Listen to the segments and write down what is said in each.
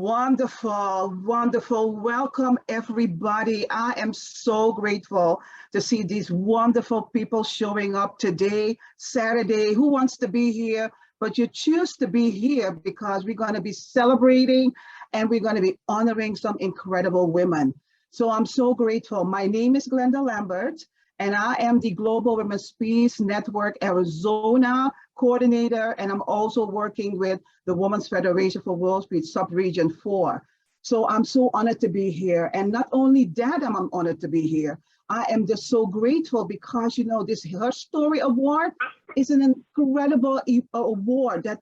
Wonderful, wonderful. Welcome, everybody. I am so grateful to see these wonderful people showing up today, Saturday. Who wants to be here? But you choose to be here because we're going to be celebrating and we're going to be honoring some incredible women. So I'm so grateful. My name is Glenda Lambert, and I am the Global Women's Peace Network Arizona coordinator, and I'm also working with the Women's Federation for World Peace Subregion 4. So I'm so honored to be here. And not only that, I'm honored to be here. I am just so grateful because, this HerStory Award is an incredible award that,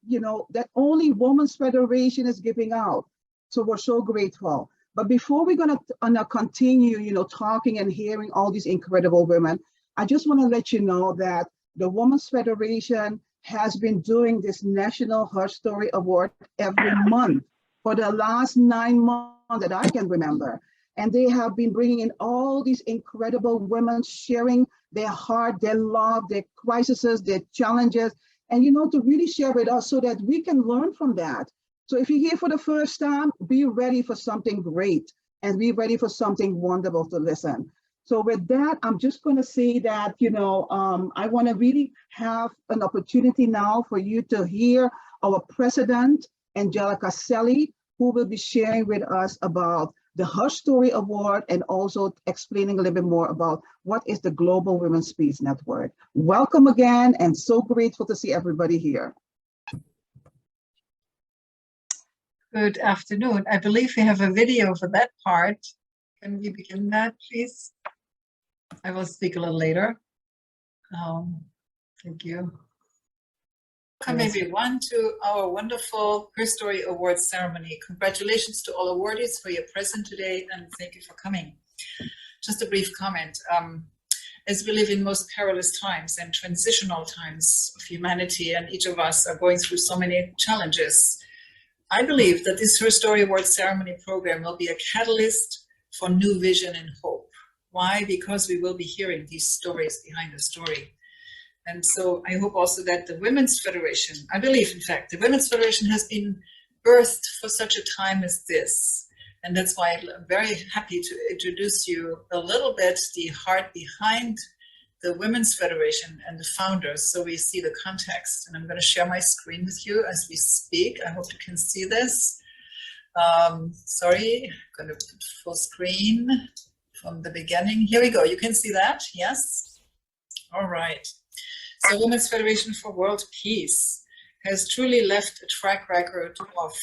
that only Women's Federation is giving out. So we're so grateful. But before we're gonna continue, talking and hearing all these incredible women, I just want to let you know that the Women's Federation has been doing this National HerStory Award every month for the last 9 months that I can remember. And they have been bringing in all these incredible women sharing their heart, their love, their crises, their challenges, and to really share with us so that we can learn from that. So if you're here for the first time, be ready for something great and be ready for something wonderful to listen. So with that, I'm just going to say that, I want to really have an opportunity now for you to hear our president, Angelica Selly, who will be sharing with us about the HerStory Award and also explaining a little bit more about what is the Global Women's Peace Network. Welcome again, and so grateful to see everybody here. Good afternoon. I believe we have a video for that part. Can we begin that, please? I will speak a little later. Thank you. Welcome everyone to our wonderful HerStory Awards ceremony. Congratulations to all awardees for your presence today, and thank you for coming. Just a brief comment. As we live in most perilous times and transitional times of humanity, and each of us are going through so many challenges, I believe that this HerStory Awards ceremony program will be a catalyst for new vision and hope. Why? Because we will be hearing these stories behind the story. And so I hope also that the Women's Federation, I believe, in fact, the Women's Federation has been birthed for such a time as this. And that's why I'm very happy to introduce you a little bit the heart behind the Women's Federation and the founders, so we see the context. And I'm going to share my screen with you as we speak. I hope you can see this. Sorry, I'm going to put full screen from the beginning. Here we go. You can see that? Yes? All right. So Women's Federation for World Peace has truly left a track record of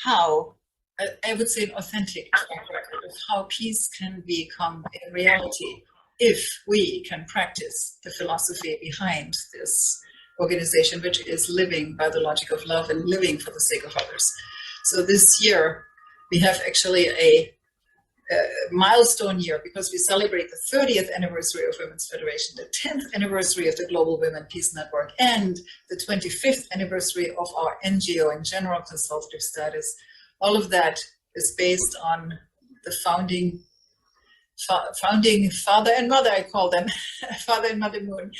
how, I would say an authentic track record of how peace can become a reality if we can practice the philosophy behind this organization, which is living by the logic of love and living for the sake of others. So this year, we have actually a milestone year because we celebrate the 30th anniversary of Women's Federation, the 10th anniversary of the Global Women Peace Network, and the 25th anniversary of our NGO and general consultative status. All of that is based on the founding father and mother, I call them, Father and Mother Moon.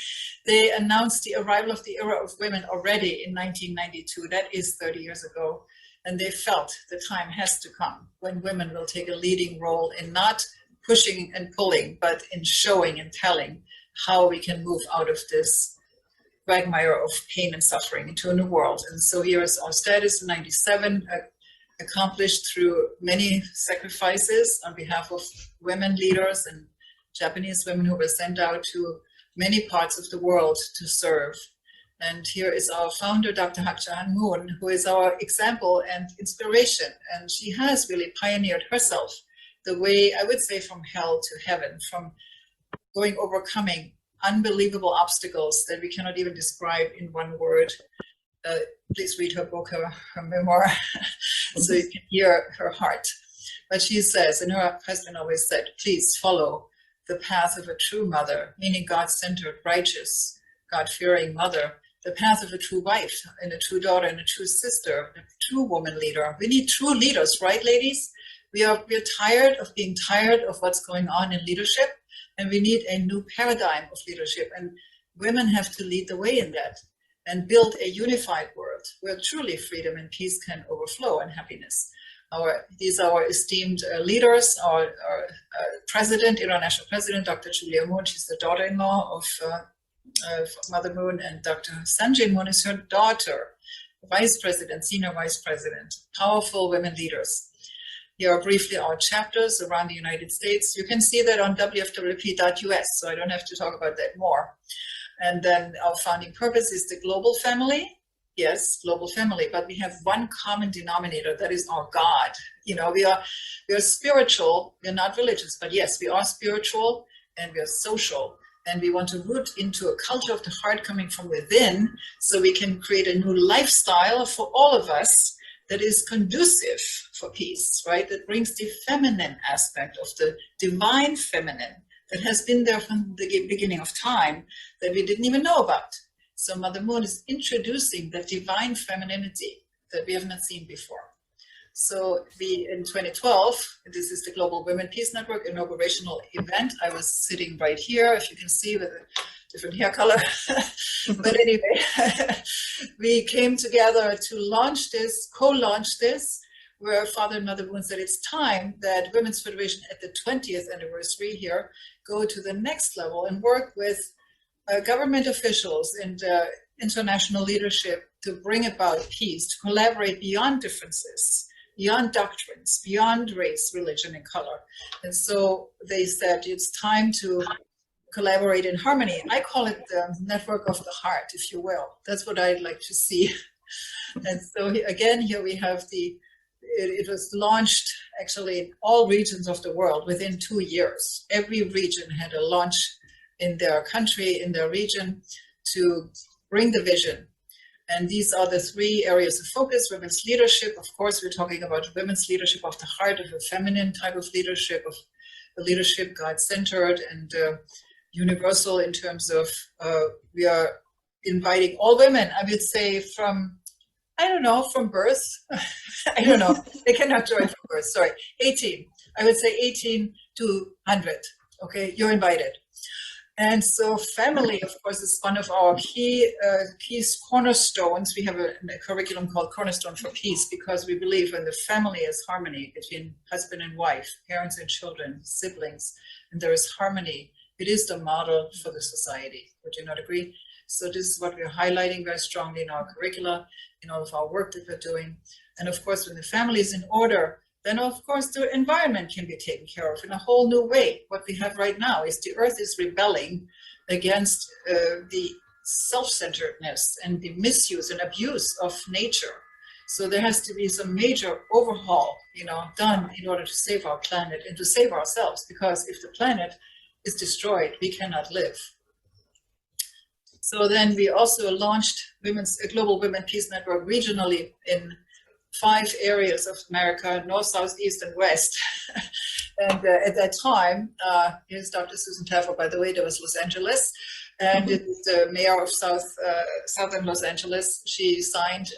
They announced the arrival of the era of women already in 1992. That is 30 years ago. And they felt the time has to come when women will take a leading role in not pushing and pulling, but in showing and telling how we can move out of this quagmire of pain and suffering into a new world. And so here is our status in 97, accomplished through many sacrifices on behalf of women leaders and Japanese women who were sent out to many parts of the world to serve. And here is our founder, Dr. Hak Ja Han Moon, who is our example and inspiration. And she has really pioneered herself the way, I would say, from hell to heaven, from overcoming unbelievable obstacles that we cannot even describe in one word. Please read her book, her memoir, so you can hear her heart. But she says, and her husband always said, please follow the path of a true mother, meaning God-centered, righteous, God-fearing mother, the path of a true wife and a true daughter and a true sister, a true woman leader. We need true leaders, right, ladies? We're tired of being tired of what's going on in leadership, and we need a new paradigm of leadership, and women have to lead the way in that. and build a unified world where truly freedom and peace can overflow and happiness. These are our esteemed leaders, our president, international president, Dr. Julia Moon. She's the daughter-in-law of Mother Moon, and Dr. Sanjay Moon is her daughter, vice president, senior vice president, powerful women leaders. Here are briefly our chapters around the United States. You can see that on wfwp.us, so I don't have to talk about that more. And then our founding purpose is the global family. Yes, global family, but we have one common denominator, that is our God. You know, we are spiritual, we're not religious, but yes, we are spiritual and we are social. And we want to root into a culture of the heart coming from within, so we can create a new lifestyle for all of us that is conducive for peace, right? That brings the feminine aspect of the divine feminine that has been there from the beginning of time that we didn't even know about. So Mother Moon is introducing the divine femininity that we have not seen before. So in 2012, this is the Global Women Peace Network inaugurational event. I was sitting right here, if you can see, with a different hair color. But anyway, we came together to launch this, co-launch this, where Father and Mother Moon said it's time that Women's Federation at the 20th anniversary here go to the next level and work with government officials and international leadership to bring about peace, to collaborate beyond differences, beyond doctrines, beyond race, religion, and color. And so they said it's time to collaborate in harmony. I call it the network of the heart, if you will. That's what I'd like to see. And so again, here we have it was launched actually in all regions of the world within 2 years. Every region had a launch in their country, in their region, to bring the vision. And these are the 3 areas of focus. Women's leadership, of course, we're talking about women's leadership of the heart, of a feminine type of leadership, of a leadership God-centered and universal in terms of we are inviting all women, I would say from, I don't know, from birth. I don't know, they cannot join from birth, sorry, 18. I would say 18 to 100, okay, you're invited. And so family, of course, is one of our key cornerstones. We have a curriculum called Cornerstone for Peace, because we believe in the family is harmony between husband and wife, parents and children, siblings, and there is harmony. It is the model for the society. Would you not agree? So this is what we're highlighting very strongly in our curricula, in all of our work that we're doing. And of course, when the family is in order, then of course the environment can be taken care of in a whole new way. What we have right now is the earth is rebelling against the self-centeredness and the misuse and abuse of nature. So there has to be some major overhaul, done in order to save our planet and to save ourselves, because if the planet is destroyed, we cannot live. So then we also launched a Global Women Peace Network regionally in 5 areas of America, north, south, east, and west. And at that time, here's Dr. Susan Taffer, by the way, that was Los Angeles. And it is the mayor of southern Los Angeles. She signed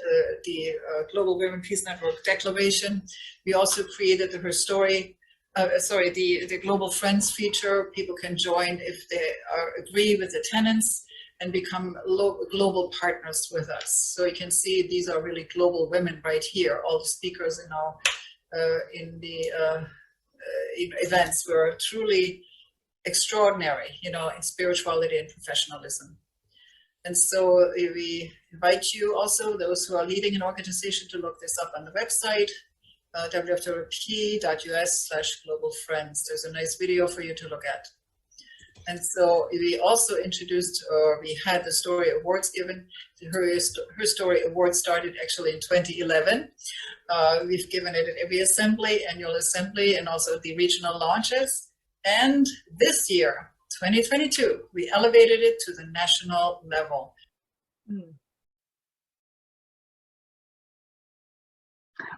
the Global Women Peace Network Declaration. We also created the HerStory, the Global Friends feature. People can join if they agree with the tenets and become global partners with us. So you can see these are really global women right here. All the speakers in our events were truly extraordinary, in spirituality and professionalism. And so we invite you also, those who are leading an organization, to look this up on the website, www.us/globalfriends. There's a nice video for you to look at. And so we also introduced, we had the Story Awards given. The HerStory Award started actually in 2011. We've given it at every assembly, annual assembly, and also the regional launches. And this year, 2022, we elevated it to the national level.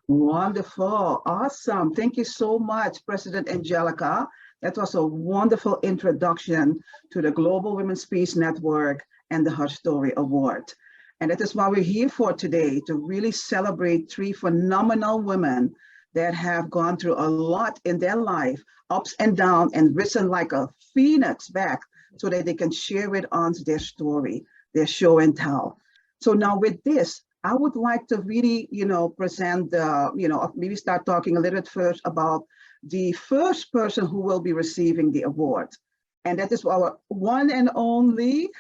Wonderful, awesome. Thank you so much, President Angelica. That was a wonderful introduction to the Global Women's Peace Network and the HerStory Award. And that is why we're here for today, to really celebrate 3 phenomenal women that have gone through a lot in their life, ups and downs, and risen like a phoenix back, so that they can share with us their story, their show and tell. So now with this, I would like to really, present the, maybe start talking a little bit first about the first person who will be receiving the award. And that is our one and only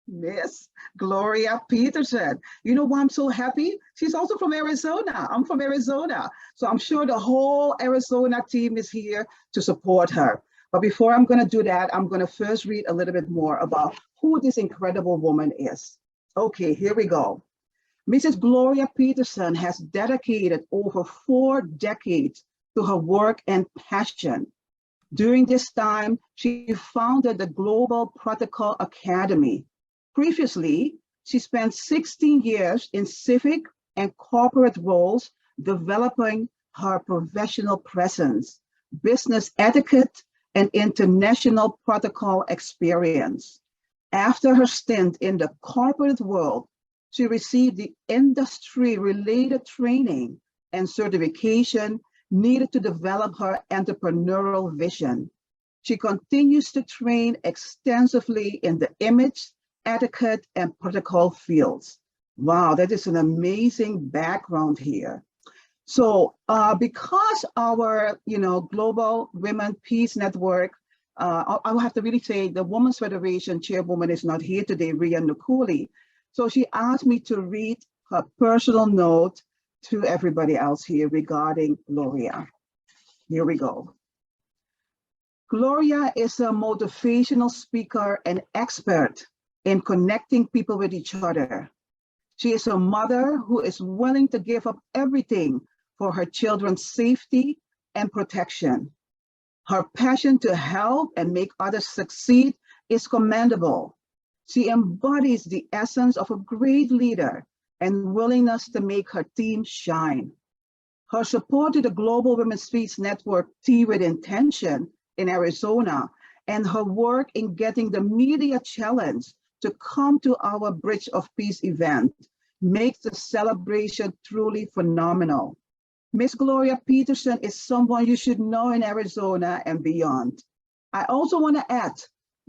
Miss Gloria Peterson. You know why I'm so happy? She's also from Arizona. I'm from Arizona. So I'm sure the whole Arizona team is here to support her. But before I'm going to do that, I'm going to first read a little bit more about who this incredible woman is. Okay, here we go. Mrs. Gloria Peterson has dedicated over 4 decades to her work and passion. During this time, she founded the Global Protocol Academy. Previously, she spent 16 years in civic and corporate roles developing her professional presence, business etiquette, and international protocol experience. After her stint in the corporate world, she received the industry-related training and certification needed to develop her entrepreneurial vision. She continues to train extensively in the image, etiquette, and protocol fields. Wow, that is an amazing background here. So because our, Global Women Peace Network, I will have to really say the Women's Federation chairwoman is not here today, Ria Nukuli. So she asked me to read her personal note to everybody else here regarding Gloria. Here we go. Gloria is a motivational speaker and expert in connecting people with each other. She is a mother who is willing to give up everything for her children's safety and protection. Her passion to help and make others succeed is commendable. She embodies the essence of a great leader and willingness to make her team shine. Her support to the Global Women's Peace Network Tea with Intention in Arizona and her work in getting the media challenge to come to our Bridge of Peace event makes the celebration truly phenomenal. Miss Gloria Peterson is someone you should know in Arizona and beyond. I also want to add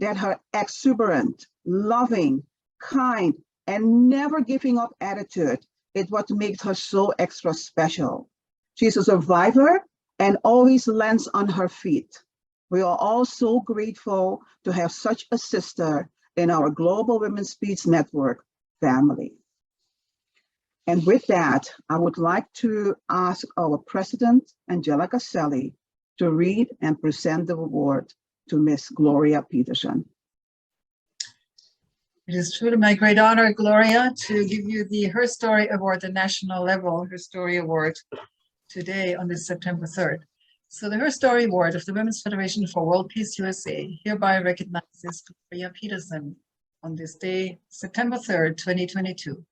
that her exuberant, loving, kind, and never giving up attitude is what makes her so extra special. She's a survivor and always lands on her feet. We are all so grateful to have such a sister in our Global Women's Peace Network family. And with that, I would like to ask our President, Angelica Selly, to read and present the award to Miss Gloria Peterson. It is truly my great honor, Gloria, to give you the HerStory Award, the national level HerStory Award, today on this September 3rd. So the HerStory Award of the Women's Federation for World Peace USA hereby recognizes Gloria Peterson on this day, September 3rd, 2022.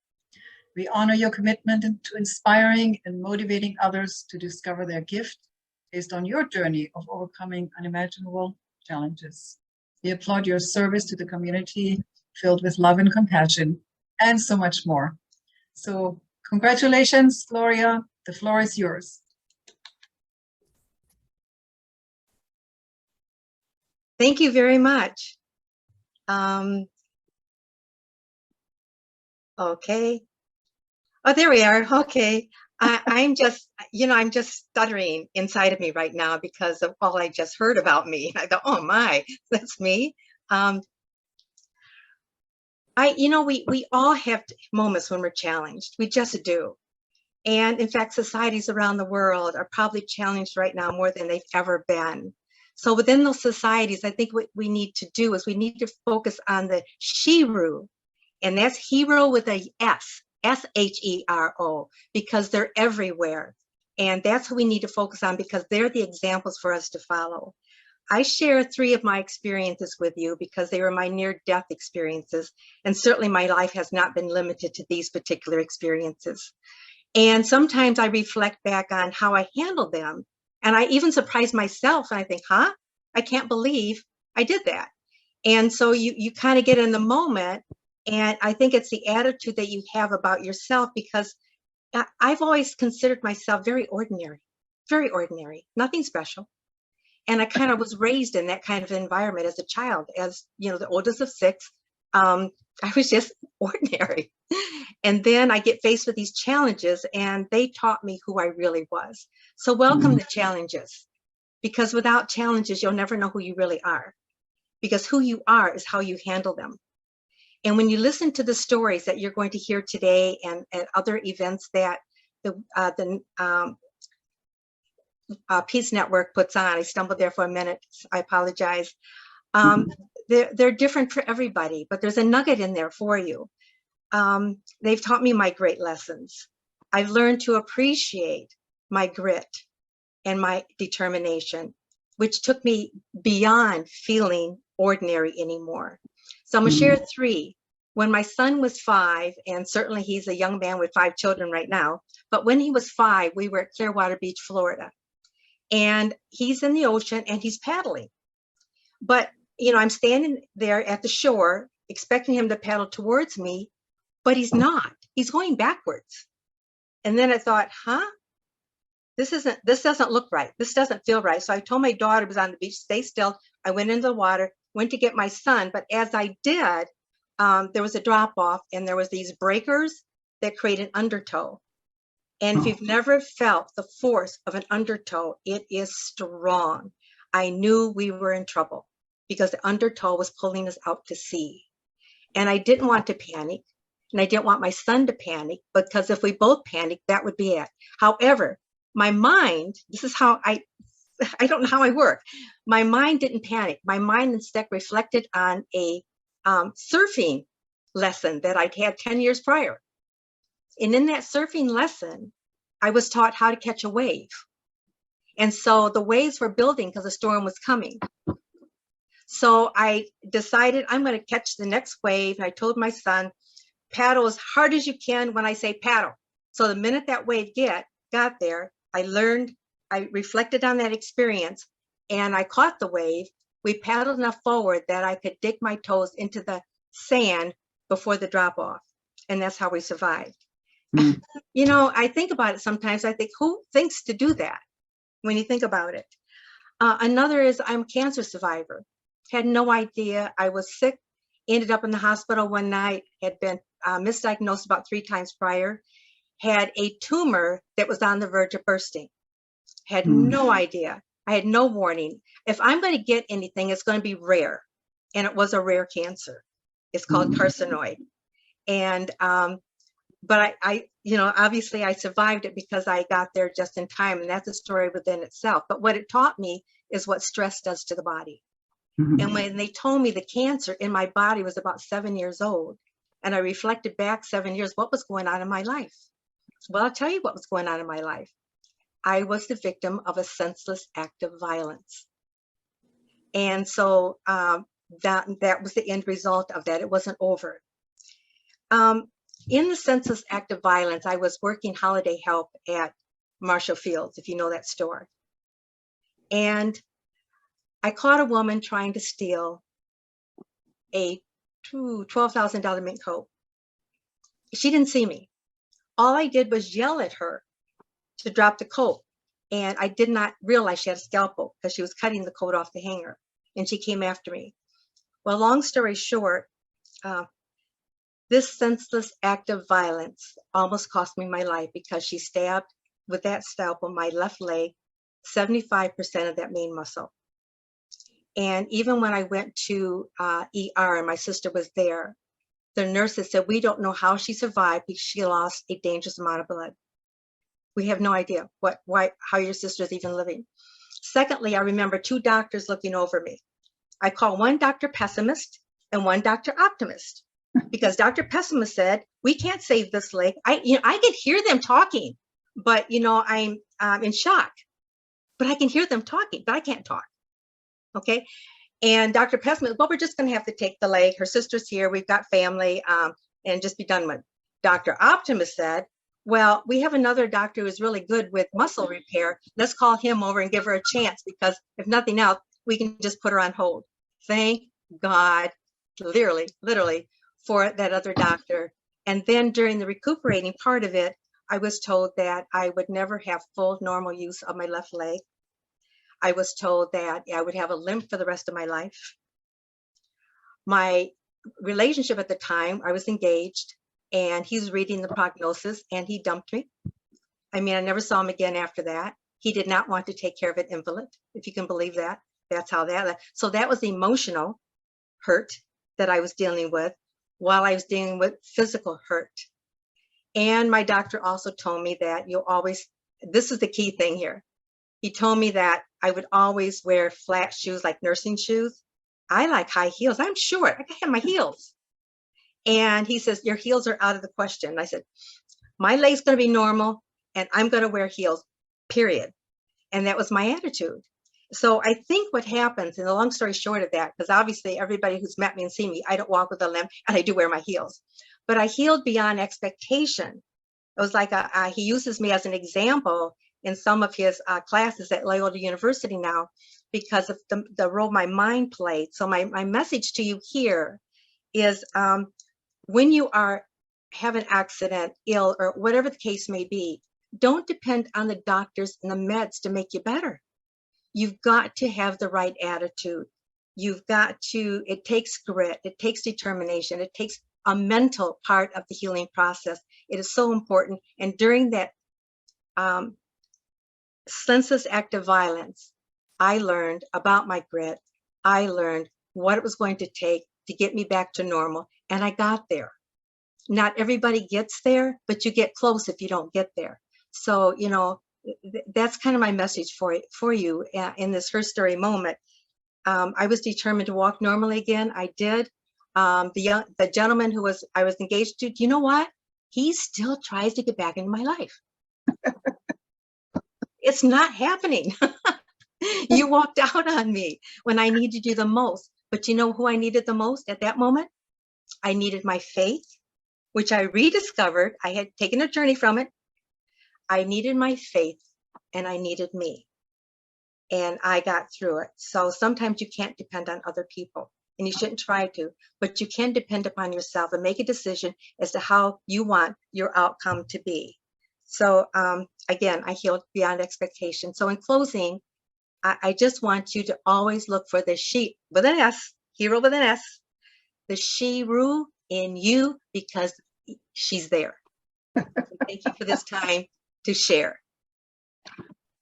We honor your commitment to inspiring and motivating others to discover their gift based on your journey of overcoming unimaginable challenges. We applaud your service to the community filled with love and compassion and so much more. So congratulations, Gloria. The floor is yours. Thank you very much. Okay. Oh, there we are. Okay. I'm just, I'm just stuttering inside of me right now because of all I just heard about me. I thought, oh my, that's me. We all have moments when we're challenged. We just do. And in fact, societies around the world are probably challenged right now more than they've ever been. So within those societies, I think what we need to do is we need to focus on the Shero, and that's hero with a S, S-H-E-R-O, because they're everywhere. And that's what we need to focus on because they're the examples for us to follow. I share 3 of my experiences with you because they were my near-death experiences. And certainly my life has not been limited to these particular experiences. And sometimes I reflect back on how I handled them. And I even surprise myself and I think, I can't believe I did that. And so you kind of get in the moment. And I think it's the attitude that you have about yourself because I've always considered myself very ordinary, nothing special. And I kind of was raised in that kind of environment as a child, as the oldest of 6. I was just ordinary. And then I get faced with these challenges, and they taught me who I really was. So welcome the challenges, because without challenges, you'll never know who you really are, because who you are is how you handle them. And when you listen to the stories that you're going to hear today and at other events that the Peace Network puts on, I stumbled there for a minute, I apologize. They're different for everybody, but there's a nugget in there for you. They've taught me my great lessons. I've learned to appreciate my grit and my determination, which took me beyond feeling ordinary anymore. So I'm gonna share 3. When my son was 5, and certainly he's a young man with 5 children right now, but when he was 5, we were at Clearwater Beach, Florida. And he's in the ocean and he's paddling. But, you know, I'm standing there at the shore expecting him to paddle towards me, but he's not. He's going backwards. And then I thought, this doesn't look right. This doesn't feel right. So I told my daughter, who was on the beach, stay still. I went into the water, went to get my son. But as I did, there was a drop off and there was these breakers that create an undertow. And if you've never felt the force of an undertow, it is strong. I knew we were in trouble because the undertow was pulling us out to sea. And I didn't want to panic. And I didn't want my son to panic, because if we both panicked, that would be it. However, my mind, this is how I don't know how I work. My mind didn't panic. My mind instead reflected on a surfing lesson that I'd had 10 years prior. And in that surfing lesson, I was taught how to catch a wave. And so the waves were building because the storm was coming. So I decided I'm going to catch the next wave. And I told my son, paddle as hard as you can when I say paddle. So the minute that wave got there, I reflected on that experience, and I caught the wave. We paddled enough forward that I could dig my toes into the sand before the drop off. And that's how we survived. You know, I think about it sometimes. I think, who thinks to do that when you think about it? Another is I'm a cancer survivor. Had no idea I was sick. Ended up in the hospital one night, had been misdiagnosed about 3 times prior, had a tumor that was on the verge of bursting. Had no idea. I had no warning. If I'm going to get anything, it's going to be rare. And it was a rare cancer. It's called carcinoid. And, but I, you know, obviously I survived it because I got there just in time, and that's a story within itself. But what it taught me is what stress does to the body. And when they told me the cancer in my body was about 7 years old, and I reflected back 7 years, what was going on in my life? Well, I'll tell you what was going on in my life. I was the victim of a senseless act of violence. And so that was the end result of that. It wasn't over. In the senseless act of violence, I was working holiday help at Marshall Fields, if you know that store. And I caught a woman trying to steal a $12,000 mink coat. She didn't see me. All I did was yell at her to drop the coat. And I did not realize she had a scalpel because she was cutting the coat off the hanger. And she came after me. Well, long story short, this senseless act of violence almost cost me my life, because she stabbed with that scalpel my left leg, 75% of that main muscle. And even when I went to ER and my sister was there, the nurses said, we don't know how she survived because she lost a dangerous amount of blood. We have no idea how your sister's even living. Secondly, I remember 2 doctors looking over me. I call one Dr. Pessimist and one Dr. Optimist, because Dr. Pessimist said, we can't save this leg. I could hear them talking, but I'm in shock, but I can hear them talking, but I can't talk. Okay. And Dr. Pessimist, well, we're just going to have to take the leg. Her sister's here. We've got family, and just be done with. Dr. Optimist said, well, we have another doctor who's really good with muscle repair. Let's call him over and give her a chance, because if nothing else, we can just put her on hold. Thank God, literally for that other doctor. And then during the recuperating part of it, I was told that I would never have full normal use of my left leg. I was told that I would have a limp for the rest of my life. My relationship at the time. I was engaged, and he was reading the prognosis, and he dumped me. I mean, I never saw him again after that. He did not want to take care of an invalid, if you can believe that. That's how that. So that was emotional hurt that I was dealing with while I was dealing with physical hurt. And my doctor also told me that you'll always, this is the key thing here. He told me that I would always wear flat shoes, like nursing shoes. I like high heels. I'm short. I can have my heels. And he says, your heels are out of the question. I said, my leg's going to be normal and I'm going to wear heels, period. And that was my attitude. So I think what happens, and the long story short of that, because obviously everybody who's met me and seen me, I don't walk with a limp and I do wear my heels, but I healed beyond expectation. It was like he uses me as an example in some of his classes at Loyola University now because of the role my mind played. So my message to you here is when you have an accident, ill, or whatever the case may be, don't depend on the doctors and the meds to make you better. You've got to have the right attitude. You've got to, it takes grit, it takes determination, it takes a mental part of the healing process. It is so important. And during that senseless act of violence, I learned about my grit. I learned what it was going to take to get me back to normal. And I got there. Not everybody gets there, but you get close if you don't get there. So, you know, that's kind of my message for you in this HerStory moment. I was determined to walk normally again. I did. The gentleman who I was engaged to, do you know what? He still tries to get back into my life. It's not happening. You walked out on me when I needed you the most. But you know who I needed the most at that moment? I needed my faith, which I rediscovered. I had taken a journey from it. I needed my faith and I needed me. And I got through it. So sometimes you can't depend on other people, and you shouldn't try to, but you can depend upon yourself and make a decision as to how you want your outcome to be. So again, I healed beyond expectation. So in closing, I just want you to always look for the she with an S, hero with an S, the she-ru in you, because she's there. So thank you for this time to share.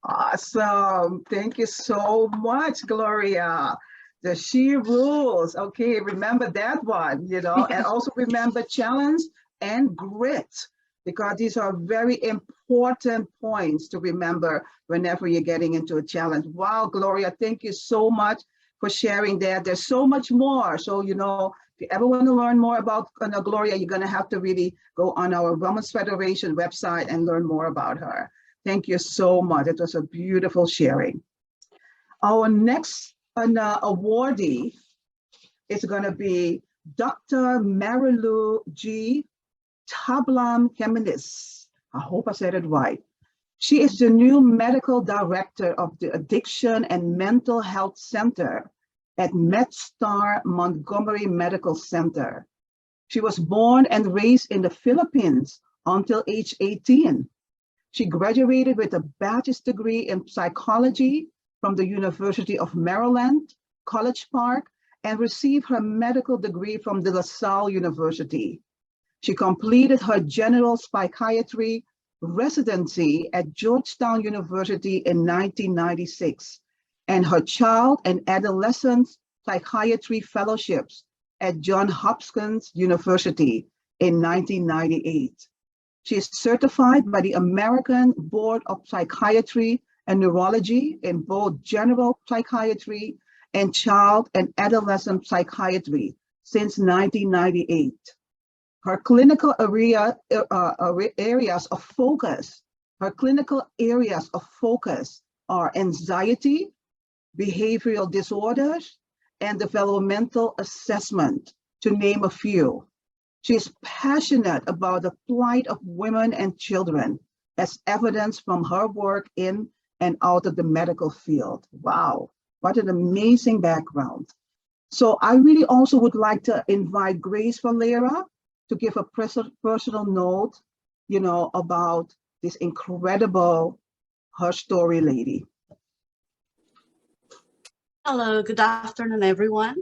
Awesome. Thank you so much, Gloria. The she rules. Okay, remember that one, you know, and also remember challenge and grit, because these are very important points to remember whenever you're getting into a challenge. Wow, Gloria, thank you so much for sharing that. There's so much more. So, you know, if you ever want to learn more about Gloria, you're going to have to really go on our Women's Federation website and learn more about her. Thank you so much. It was a beautiful sharing. Our next awardee is going to be Dr. Marilu G. Tablam Jimenez. I hope I said it right. She is the new medical director of the Addiction and Mental Health Center at MedStar Montgomery Medical Center. She was born and raised in the Philippines until age 18. She graduated with a bachelor's degree in psychology from the University of Maryland, College Park, and received her medical degree from the LaSalle University. She completed her general psychiatry residency at Georgetown University in 1996, and her child and adolescent psychiatry fellowships at Johns Hopkins University in 1998. She is certified by the American Board of Psychiatry and Neurology in both general psychiatry and child and adolescent psychiatry since 1998. Her clinical areas of focus are anxiety, behavioral disorders, and developmental assessment, to name a few. She is passionate about the plight of women and children, as evidenced from her work in and out of the medical field. Wow, what an amazing background. So I really also would like to invite Grace Valera to give a personal note, you know, about this incredible HerStory lady. Hello, good afternoon, everyone.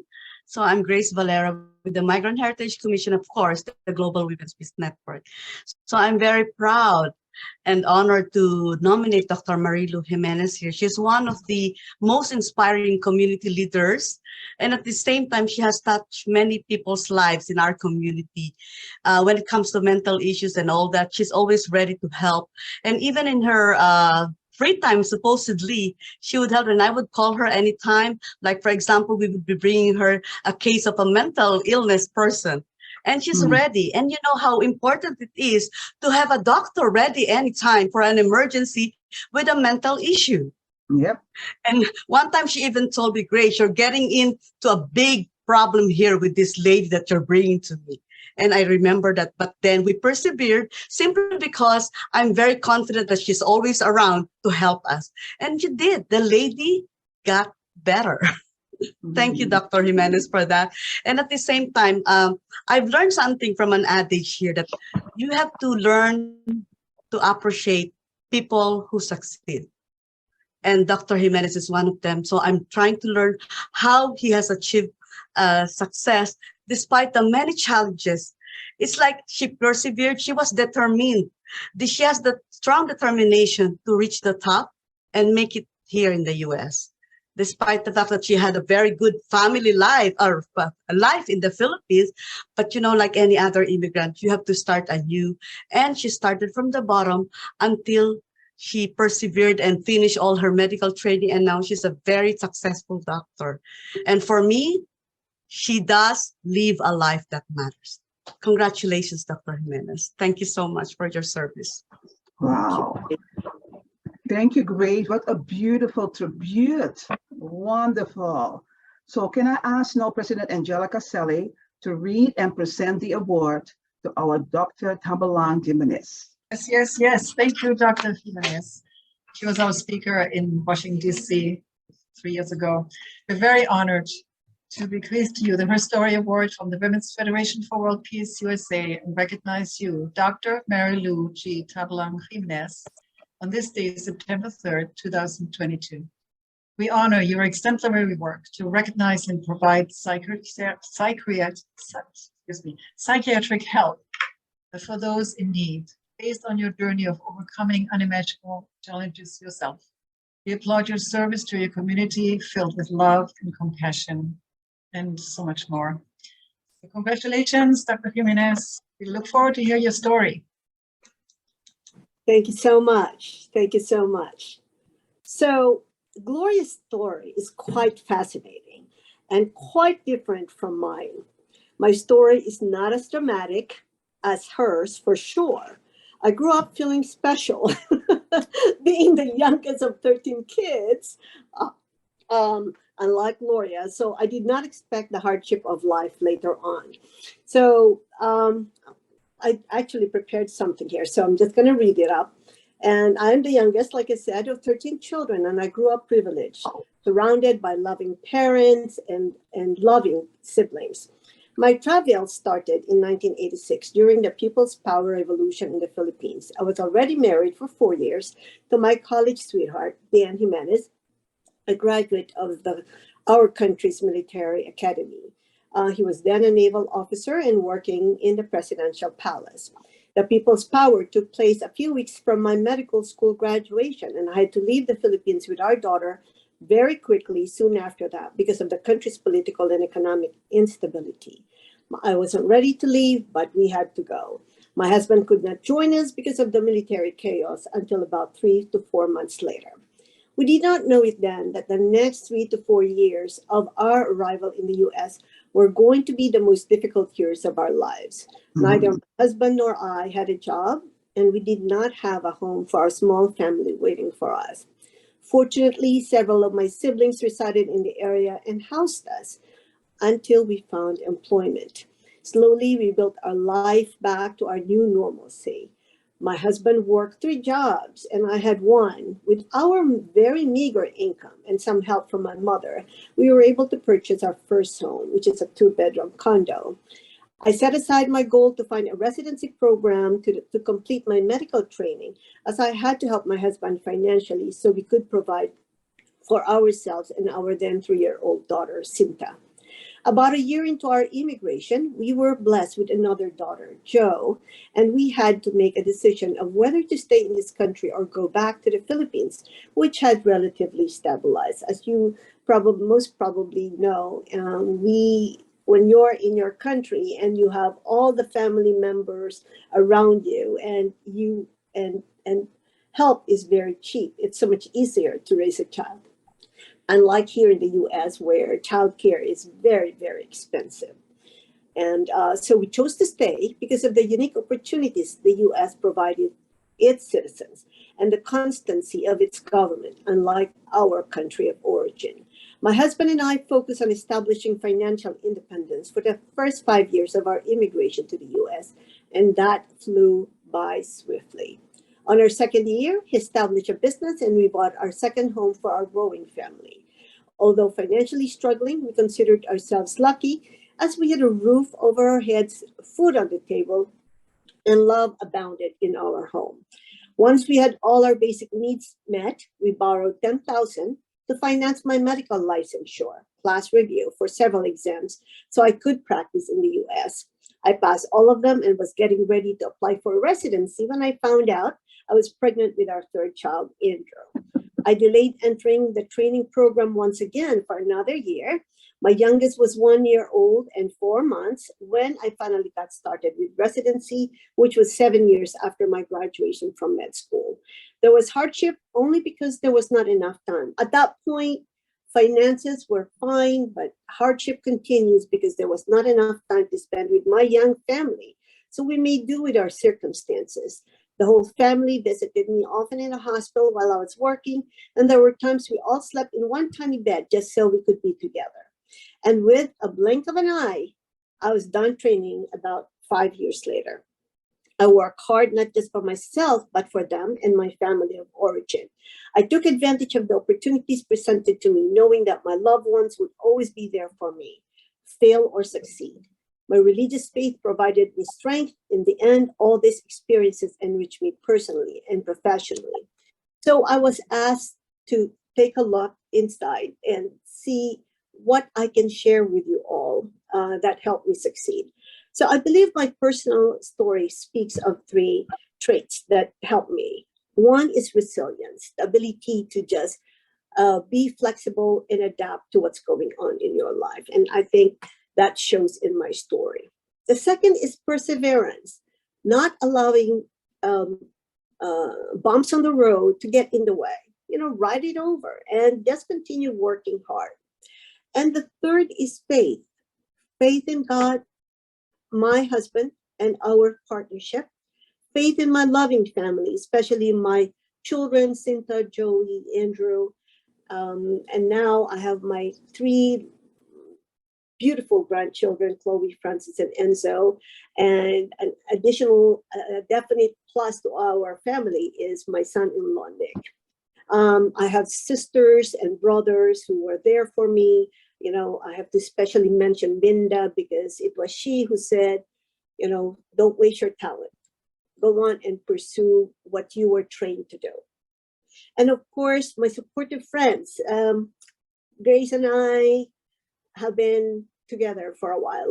So I'm Grace Valera with the Migrant Heritage Commission, of course, the Global Women's Peace Network. So I'm very proud and honored to nominate Dr. Marilu Jimenez here. She's one of the most inspiring community leaders. And at the same time, she has touched many people's lives in our community. When it comes to mental issues and all that, she's always ready to help. And even in her free time, supposedly, she would help. And I would call her anytime. Like, for example, we would be bringing her a case of a mental illness person. And she's ready. And you know how important it is to have a doctor ready anytime for an emergency with a mental issue. Yep. And one time she even told me, Grace, you're getting into a big problem here with this lady that you're bringing to me. And I remember that, but then we persevered simply because I'm very confident that she's always around to help us. And she did. The lady got better. Thank you, Dr. Jimenez, for that. And at the same time, I've learned something from an adage here that you have to learn to appreciate people who succeed. And Dr. Jimenez is one of them. So I'm trying to learn how he has achieved success despite the many challenges. It's like she persevered. She was determined. She has the strong determination to reach the top and make it here in the U.S. Despite the fact that she had a very good family life or a life in the Philippines. But, you know, like any other immigrant, you have to start anew. And she started from the bottom until she persevered and finished all her medical training. And now she's a very successful doctor. And for me, she does live a life that matters. Congratulations, Dr. Jimenez. Thank you so much for your service. Wow. Thank you, Grace. What a beautiful tribute. Wonderful. So can I ask now President Angelica Selle to read and present the award to our Dr. Tabalang Jimenez. Yes. Thank you, Dr. Jimenez. She was our speaker in Washington, D.C. 3 years ago. We're very honored to bequeath to you the HerStory Award from the Women's Federation for World Peace USA and recognize you, Dr. Marilu G. Tabalang Jimenez, on this day, September 3rd, 2022. We honor your exemplary work to recognize and provide psychiatric help for those in need, based on your journey of overcoming unimaginable challenges yourself. We applaud your service to your community filled with love and compassion and so much more. So congratulations, Dr. Jimenez. We look forward to hear your story. Thank you so much. Thank you so much. So Gloria's story is quite fascinating and quite different from mine. My story is not as dramatic as hers, for sure. I grew up feeling special, being the youngest of 13 kids, unlike Gloria. So I did not expect the hardship of life later on. So I actually prepared something here, so I'm just going to read it up. And I'm the youngest, like I said, of 13 children, and I grew up privileged, surrounded by loving parents and loving siblings. My travel started in 1986 during the People's Power Revolution in the Philippines. I was already married for 4 years to my college sweetheart, Dan Jimenez, a graduate of our country's military academy. He was then a naval officer and working in the presidential palace. The People's Power took place a few weeks from my medical school graduation, and I had to leave the Philippines with our daughter very quickly soon after that because of the country's political and economic instability. I wasn't ready to leave, but we had to go. My husband could not join us because of the military chaos until about 3 to 4 months later. We did not know it then that the next 3 to 4 years of our arrival in the U.S. were going to be the most difficult years of our lives. Neither my husband nor I had a job, and we did not have a home for our small family waiting for us. Fortunately, several of my siblings resided in the area and housed us until we found employment. Slowly, we built our life back to our new normalcy. My husband worked 3 jobs, and I had one. With our very meager income and some help from my mother, we were able to purchase our first home, which is a 2-bedroom condo. I set aside my goal to find a residency program to complete my medical training, as I had to help my husband financially so we could provide for ourselves and our then 3-year-old daughter, Cinta. About a year into our immigration, we were blessed with another daughter, Jo, and we had to make a decision of whether to stay in this country or go back to the Philippines, which had relatively stabilized. As you most probably know, when you're in your country and you have all the family members around you and help is very cheap, it's so much easier to raise a child. Unlike here in the US, where childcare is very, very expensive. And so we chose to stay because of the unique opportunities the US provided its citizens and the constancy of its government, unlike our country of origin. My husband and I focused on establishing financial independence for the first 5 years of our immigration to the US, and that flew by swiftly. On our second year, he established a business and we bought our second home for our growing family. Although financially struggling, we considered ourselves lucky as we had a roof over our heads, food on the table, and love abounded in our home. Once we had all our basic needs met, we borrowed $10,000 to finance my medical licensure, class review for several exams so I could practice in the US. I passed all of them and was getting ready to apply for residency when I found out I was pregnant with our third child, Andrew. I delayed entering the training program once again for another year. My youngest was 1 year old and 4 months when I finally got started with residency, which was 7 years after my graduation from med school. There was hardship only because there was not enough time. At that point, finances were fine, but hardship continues because there was not enough time to spend with my young family. So we made do with our circumstances. The whole family visited me often in the hospital while I was working, and there were times we all slept in one tiny bed just so we could be together. And with a blink of an eye, I was done training about 5 years later. I work hard not just for myself, but for them and my family of origin. I took advantage of the opportunities presented to me, knowing that my loved ones would always be there for me, fail or succeed. My religious faith provided me strength. In the end, all these experiences enriched me personally and professionally. So I was asked to take a look inside and see what I can share with you all that helped me succeed. So I believe my personal story speaks of 3 traits that helped me. One is resilience, the ability to just be flexible and adapt to what's going on in your life. And I think that shows in my story. The second is perseverance, not allowing bumps on the road to get in the way. Ride it over and just continue working hard. And the third is faith, faith in God, my husband, and our partnership, faith in my loving family, especially my children, Cinta, Joey, Andrew, and now I have my 3 beautiful grandchildren, Chloe, Francis, and Enzo. And an additional definite plus to our family is my son-in-law, Nick. I have sisters and brothers who were there for me. I have to especially mention Linda because it was she who said, don't waste your talent. Go on and pursue what you were trained to do. And of course, my supportive friends, Grace and I have been together for a while.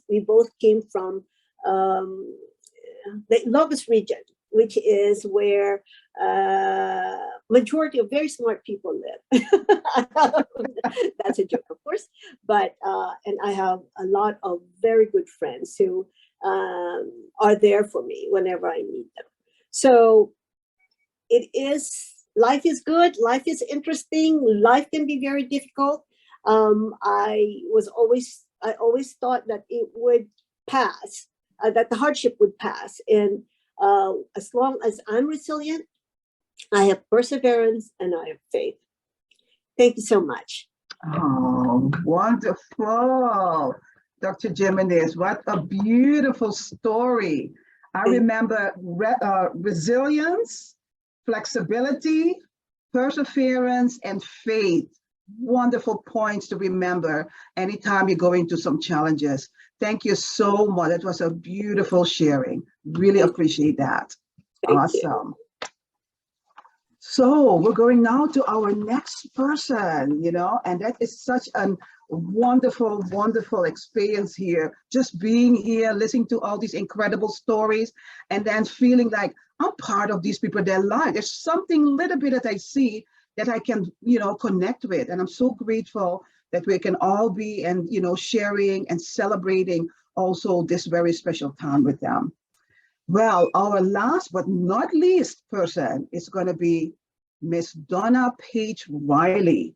We both came from the Lobos region, which is where majority of very smart people live. That's a joke, of course. But and I have a lot of very good friends who are there for me whenever I need them. So life is good. Life is interesting. Life can be very difficult. I always thought that it would pass, that the hardship would pass. And as long as I'm resilient, I have perseverance and I have faith. Thank you so much. Oh, wonderful. Dr. Jimenez, what a beautiful story. I remember resilience, flexibility, perseverance, and faith. Wonderful points to remember anytime you're going through some challenges. Thank you so much. That was a beautiful sharing. Really appreciate that. Awesome. So we're going now to our next person, and that is such an wonderful, wonderful experience here. Just being here, listening to all these incredible stories, and then feeling like I'm part of these people, their life. There's something little bit that I see that I can, connect with. And I'm so grateful that we can all be and, sharing and celebrating also this very special time with them. Well, our last but not least person is going to be Miss Donna Page Riley.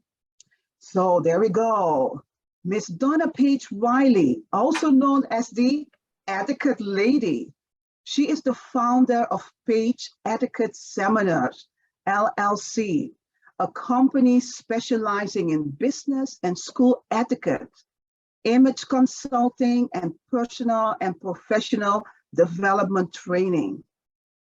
So there we go. Miss Donna Page Riley, also known as the Etiquette Lady. She is the founder of Page Etiquette Seminars, LLC, a company specializing in business and school etiquette, image consulting, and personal and professional development training.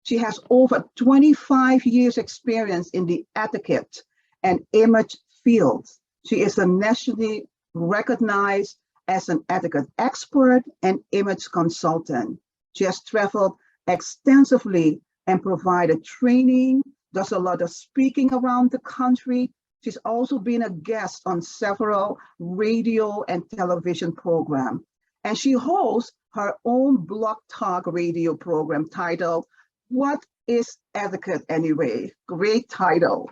She has over 25 years experience in the etiquette and image fields. She is a nationally recognized as an etiquette expert and image consultant. She has traveled extensively and provided training, does a lot of speaking around the country. She's also been a guest on several radio and television programs. And she hosts her own blog talk radio program titled, What is Etiquette Anyway? Great title.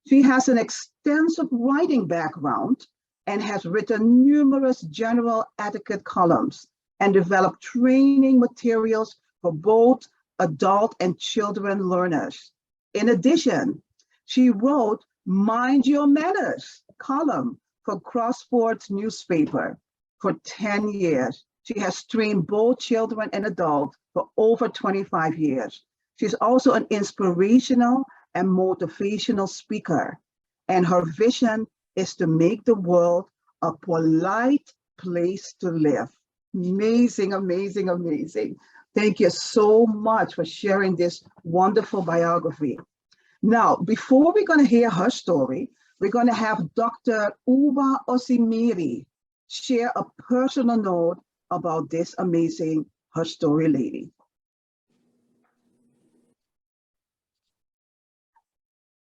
She has an extensive writing background and has written numerous general etiquette columns and developed training materials for both adult and children learners. In addition, she wrote Mind Your Manners column for Crosswords newspaper for 10 years. She has trained both children and adults for over 25 years. She's also an inspirational and motivational speaker, and her vision is to make the world a polite place to live. Amazing, amazing, amazing. Thank you so much for sharing this wonderful biography. Now, before we're going to hear her story, we're going to have Dr. Uba Osimiri share a personal note about this amazing HerStory lady.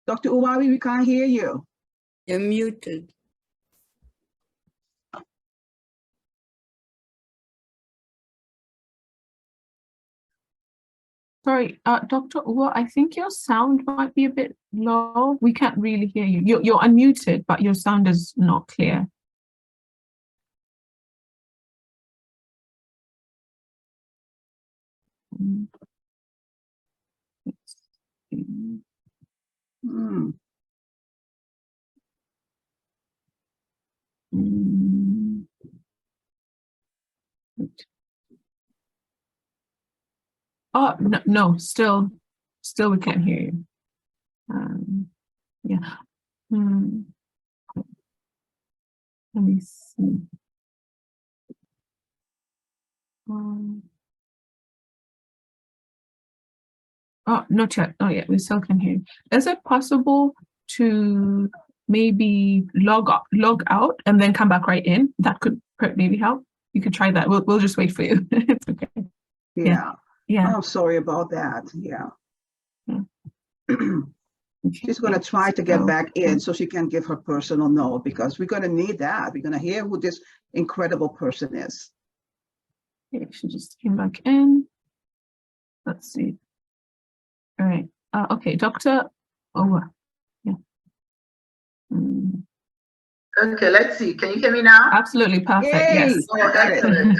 Dr. Uwari, we can't hear you. You're muted. Sorry, Dr. Uwa, I think your sound might be a bit low. We can't really hear you. You're unmuted, but your sound is not clear. Hmm. Oh, no, still we can't hear you. Yeah. Let me see. Oh, not yet. Oh, yeah, we still can hear you. Is it possible to maybe log out and then come back right in? That could maybe help. You could try that. We'll just wait for you. It's okay. Yeah. Yeah. I'm sorry about that. Yeah. Okay. She's going to try to get back in so she can give her personal note, because we're going to need that. We're going to hear who this incredible person is. Okay, she just came back in. Let's see. All right. Okay, Dr. Owa. Yeah. Okay, let's see. Can you hear me now? Absolutely perfect. Yay! Yes. Oh, excellent.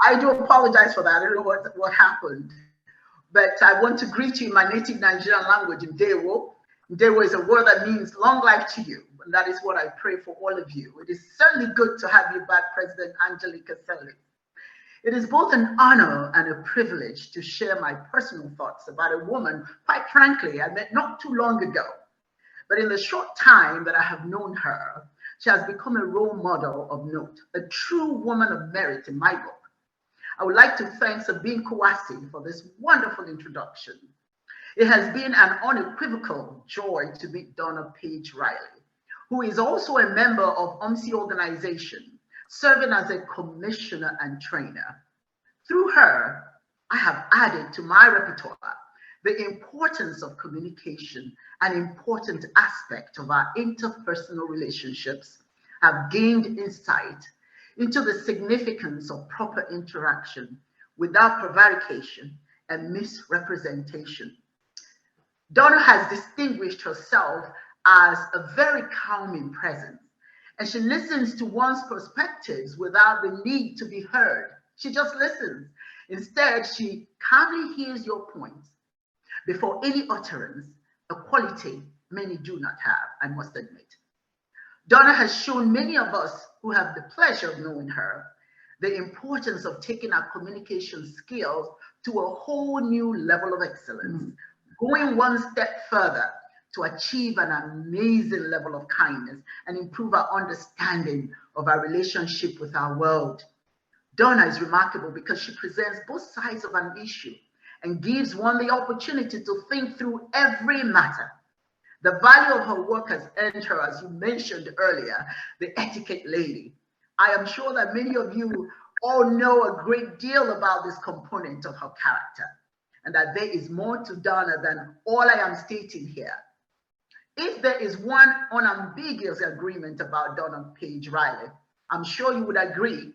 I do apologize for that. I don't know what happened. But I want to greet you in my native Nigerian language, Ndewo. Ndewo is a word that means long life to you. And that is what I pray for all of you. It is certainly good to have you back, President Angelica Selly. It is both an honor and a privilege to share my personal thoughts about a woman, quite frankly, I met not too long ago. But in the short time that I have known her, she has become a role model of note, a true woman of merit in my book. I would like to thank Sabine Kouassi for this wonderful introduction. It has been an unequivocal joy to meet Donna Page Riley, who is also a member of OMSI organization, serving as a commissioner and trainer. Through her, I have added to my repertoire the importance of communication, an important aspect of our interpersonal relationships, have gained insight into the significance of proper interaction without prevarication and misrepresentation. Donna has distinguished herself as a very calming presence, and she listens to one's perspectives without the need to be heard. She just listens. Instead, she calmly hears your points before any utterance, a quality many do not have, I must admit. Donna has shown many of us who have the pleasure of knowing her the importance of taking our communication skills to a whole new level of excellence, going one step further to achieve an amazing level of kindness and improve our understanding of our relationship with our world. Donna is remarkable because she presents both sides of an issue and gives one the opportunity to think through every matter. The value of her work has earned her, as you mentioned earlier, the etiquette lady. I am sure that many of you all know a great deal about this component of her character, and that there is more to Donna than all I am stating here. If there is one unambiguous agreement about Donna Page Riley, I'm sure you would agree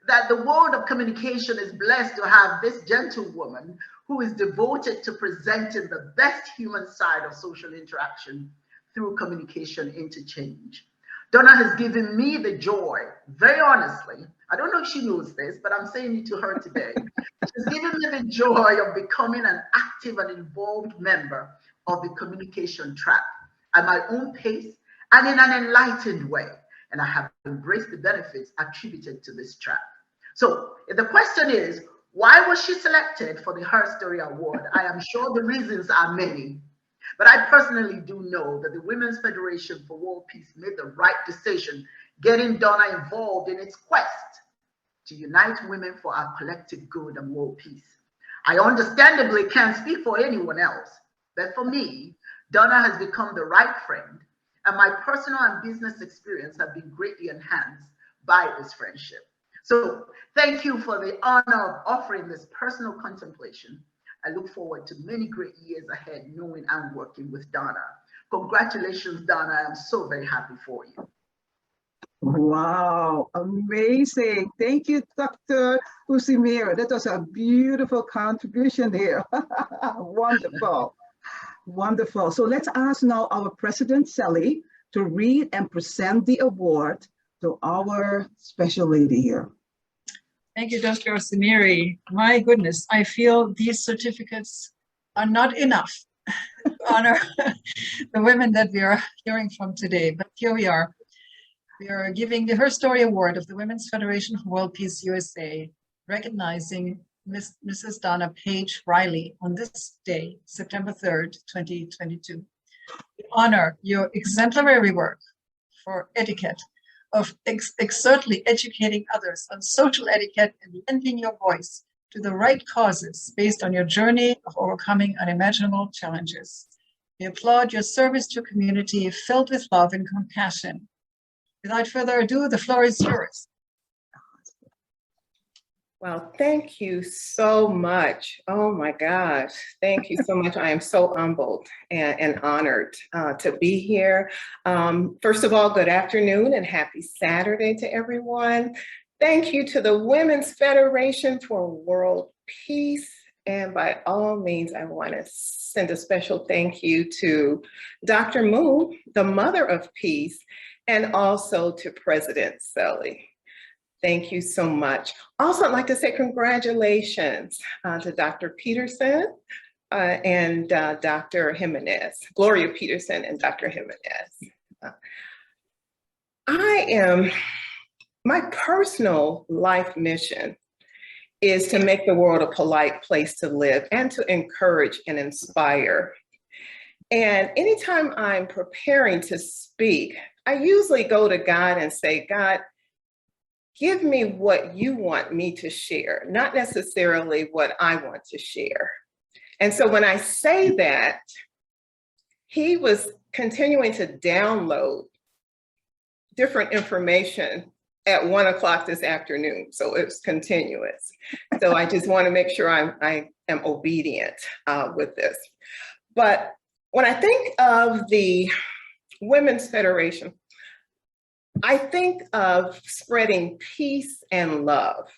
that the world of communication is blessed to have this gentlewoman who is devoted to presenting the best human side of social interaction through communication interchange. Donna has given me the joy, very honestly, I don't know if she knows this, but I'm saying it to her today. She's given me the joy of becoming an active and involved member of the communication track at my own pace and in an enlightened way. And I have embraced the benefits attributed to this track. So if the question is, why was she selected for the HerStory Award? I am sure the reasons are many. But I personally do know that the Women's Federation for World Peace made the right decision, getting Donna involved in its quest to unite women for our collective good and world peace. I understandably can't speak for anyone else, but for me, Donna has become the right friend, and my personal and business experience have been greatly enhanced by this friendship. So thank you for the honor of offering this personal contemplation. I look forward to many great years ahead, knowing and working with Donna. Congratulations, Donna. I'm so very happy for you. Wow, amazing. Thank you, Dr. Usimiro. That was a beautiful contribution here. Wonderful, wonderful. So let's ask now our President, Sally, to read and present the award to our special lady here. Thank you, Dr. Osimiri. My goodness, I feel these certificates are not enough to honor the women that we are hearing from today, but here we are. We are giving the HerStory Award of the Women's Federation for World Peace USA, recognizing Mrs. Donna Page Riley on this day, September 3rd, 2022. We honor your exemplary work for etiquette, of expertly educating others on social etiquette and lending your voice to the right causes based on your journey of overcoming unimaginable challenges. We applaud your service to a community filled with love and compassion. Without further ado, the floor is yours. Well, thank you so much. Oh my gosh, thank you so much. I am so humbled and honored to be here. First of all, good afternoon and happy Saturday to everyone. Thank you to the Women's Federation for World Peace. And by all means, I want to send a special thank you to Dr. Moon, the mother of peace, and also to President Sally. Thank you so much. Also, I'd like to say congratulations to Dr. Peterson and Dr. Jimenez, Gloria Peterson and Dr. Jimenez. My personal life mission is to make the world a polite place to live and to encourage and inspire. And anytime I'm preparing to speak, I usually go to God and say, God, give me what you want me to share, not necessarily what I want to share. And so when I say that, he was continuing to download different information at 1 o'clock this afternoon. So it was continuous. So I just want to make sure I am obedient with this. But when I think of the Women's Federation, I think of spreading peace and love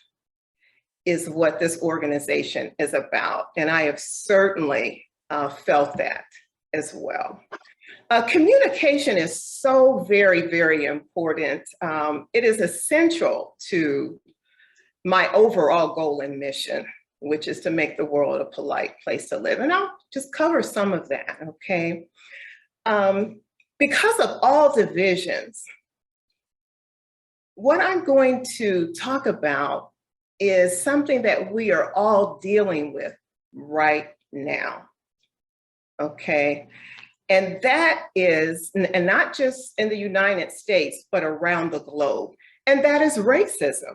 is what this organization is about. And I have certainly felt that as well. Communication is so very, very important. It is essential to my overall goal and mission, which is to make the world a polite place to live. And I'll just cover some of that, okay? Because of all divisions, what I'm going to talk about is something that we are all dealing with right now, okay? And that is, and not just in the United States, but around the globe, and that is racism,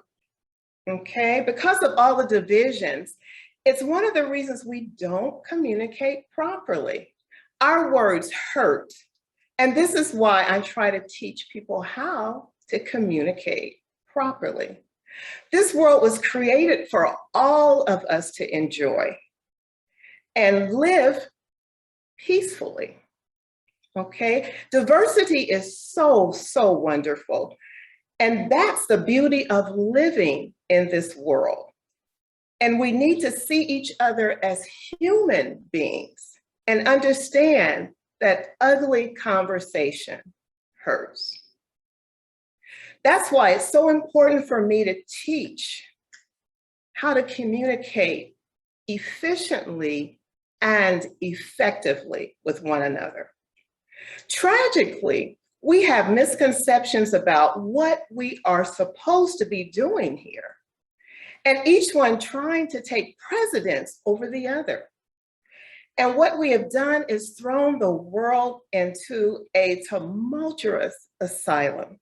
okay? Because of all the divisions, it's one of the reasons we don't communicate properly. Our words hurt, and this is why I try to teach people how to communicate properly. This world was created for all of us to enjoy and live peacefully. Okay, diversity is so, so wonderful. And that's the beauty of living in this world. And we need to see each other as human beings and understand that ugly conversation hurts. That's why it's so important for me to teach how to communicate efficiently and effectively with one another. Tragically, we have misconceptions about what we are supposed to be doing here, and each one trying to take precedence over the other. And what we have done is thrown the world into a tumultuous asylum,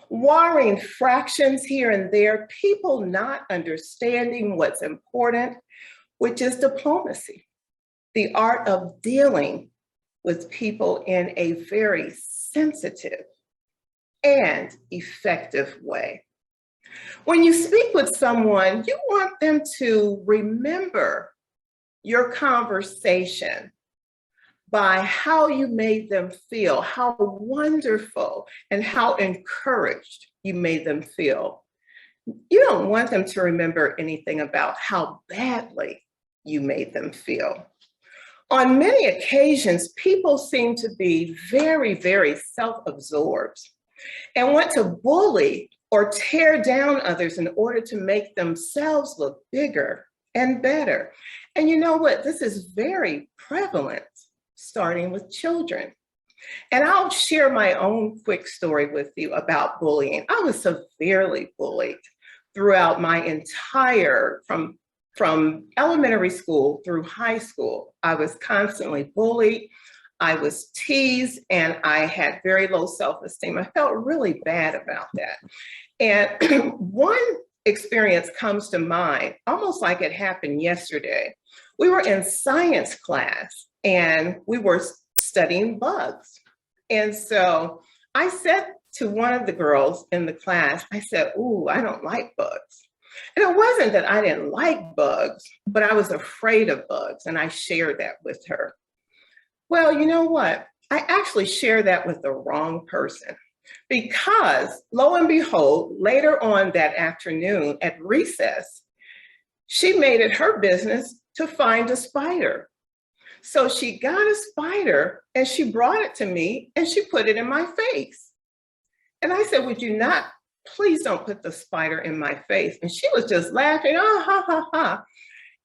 warring fractions here and there, people not understanding what's important, which is diplomacy, the art of dealing with people in a very sensitive and effective way. When you speak with someone, you want them to remember your conversation by how you made them feel, how wonderful and how encouraged you made them feel. You don't want them to remember anything about how badly you made them feel. On many occasions, people seem to be very, very self-absorbed and want to bully or tear down others in order to make themselves look bigger and better. And you know what? This is very prevalent, starting with children. And I'll share my own quick story with you about bullying. I was severely bullied throughout my entire, from elementary school through high school. I was constantly bullied, I was teased, and I had very low self-esteem. I felt really bad about that. And one experience comes to mind, almost like it happened yesterday. We were in science class and we were studying bugs. And so I said to one of the girls in the class, I said, "Ooh, I don't like bugs." And it wasn't that I didn't like bugs, but I was afraid of bugs, and I shared that with her. Well, you know what? I actually shared that with the wrong person, because lo and behold, later on that afternoon at recess, she made it her business to find a spider. So she got a spider and she brought it to me and she put it in my face. And I said, "Would you not, please don't put the spider in my face." And she was just laughing, "Oh, ha, ha, ha."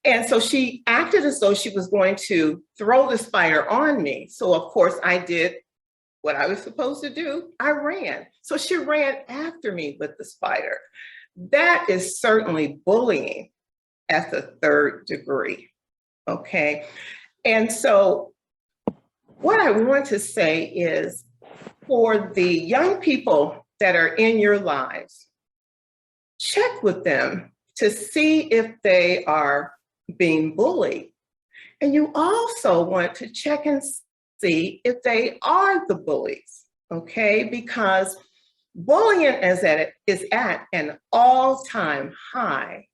And so she acted as though she was going to throw the spider on me. So of course I did what I was supposed to do. I ran. So she ran after me with the spider. That is certainly bullying at the third degree, okay? And so what I want to say is, for the young people that are in your lives, check with them to see if they are being bullied. And you also want to check and see if they are the bullies, okay? Because bullying is at an all-time high.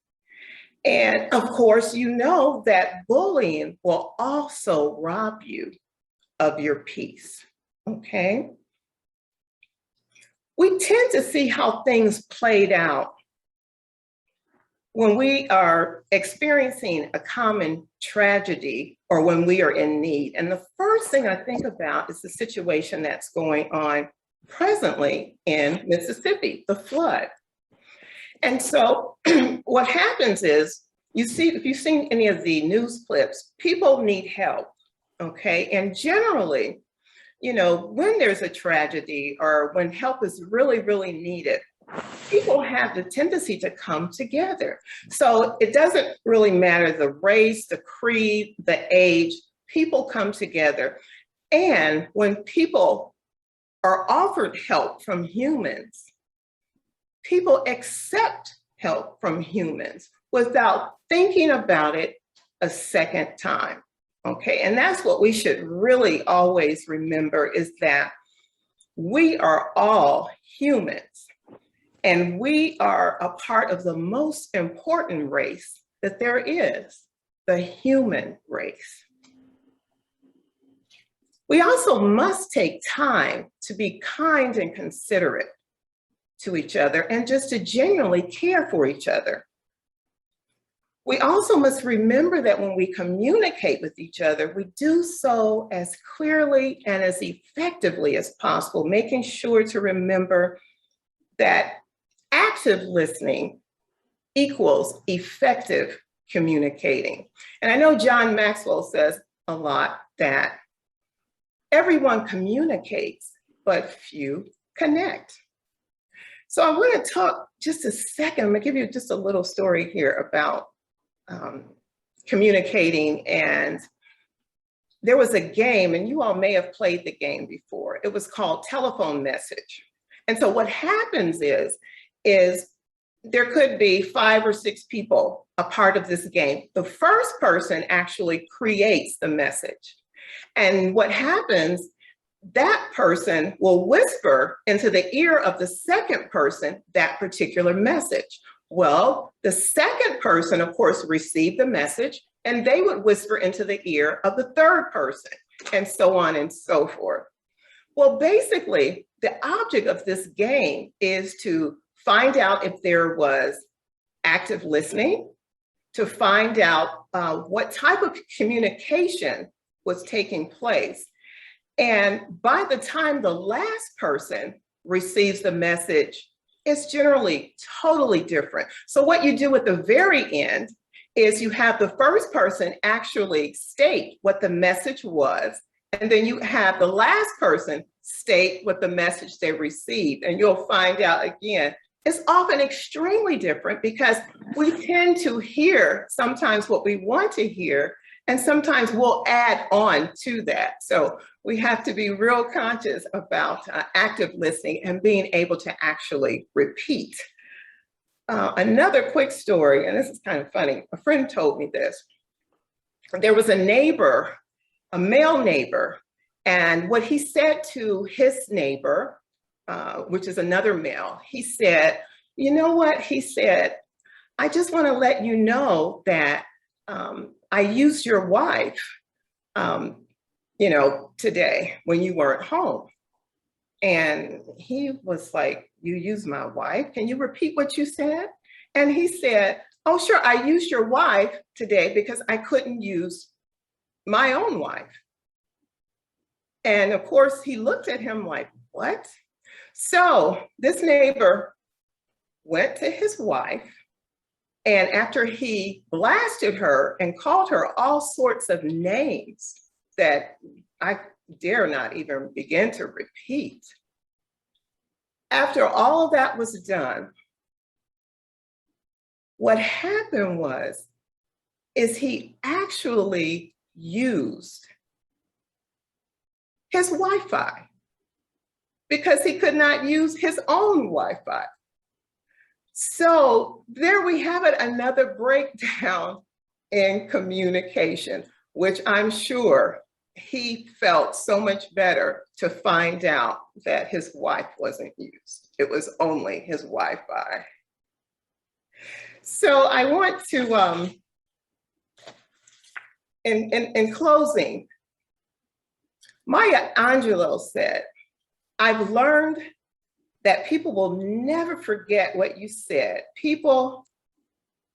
And of course, you know that bullying will also rob you of your peace, okay? we tend to see how things played out when we are experiencing a common tragedy or when we are in need. And the first thing I think about is the situation that's going on presently in Mississippi, the flood. And so what happens is, you see, if you've seen any of the news clips, people need help, okay? And generally, you know, when there's a tragedy or when help is really, really needed, people have the tendency to come together. So it doesn't really matter the race, the creed, the age, people come together. And when people are offered help from humans, people accept help from humans without thinking about it a second time. Okay, and that's what we should really always remember, is that we are all humans and we are a part of the most important race that there is, the human race. We also must take time to be kind and considerate to each other and just to genuinely care for each other. We also must remember that when we communicate with each other, we do so as clearly and as effectively as possible, making sure to remember that active listening equals effective communicating. And I know John Maxwell says a lot that everyone communicates, but few connect. So I want to talk just a second. I'm going to give you just a little story here about communicating. And there was a game, and you all may have played the game before. It was called Telephone Message. And so what happens is there could be 5 or 6 people a part of this game. The first person actually creates the message. And what happens, that person will whisper into the ear of the second person that particular message. Well, the second person, of course, received the message, and they would whisper into the ear of the third person, and so on and so forth. Well, basically, the object of this game is to find out if there was active listening, to find out what type of communication was taking place. And by the time the last person receives the message, it's generally totally different. So what you do at the very end is you have the first person actually state what the message was, and then you have the last person state what the message they received. And you'll find out again, it's often extremely different because we tend to hear sometimes what we want to hear, and sometimes we'll add on to that. So we have to be real conscious about active listening and being able to actually repeat. Another quick story, and this is kind of funny. A friend told me this. There was a neighbor, a male neighbor, and what he said to his neighbor, which is another male, he said, you know what? He said, I just want to let you know that I used your wife, today when you weren't home. And he was like, you used my wife? Can you repeat what you said? And he said, oh, sure, I used your wife today because I couldn't use my own wife. And of course, he looked at him like, what? So this neighbor went to his wife, and after he blasted her and called her all sorts of names that I dare not even begin to repeat. After all of that was done, what happened is he actually used his Wi-Fi because he could not use his own Wi-Fi. So there we have it, another breakdown in communication, which I'm sure he felt so much better to find out that his wife wasn't used. It was only his Wi-Fi. So I want to, in closing, Maya Angelou said, I've learned that people will never forget what you said. People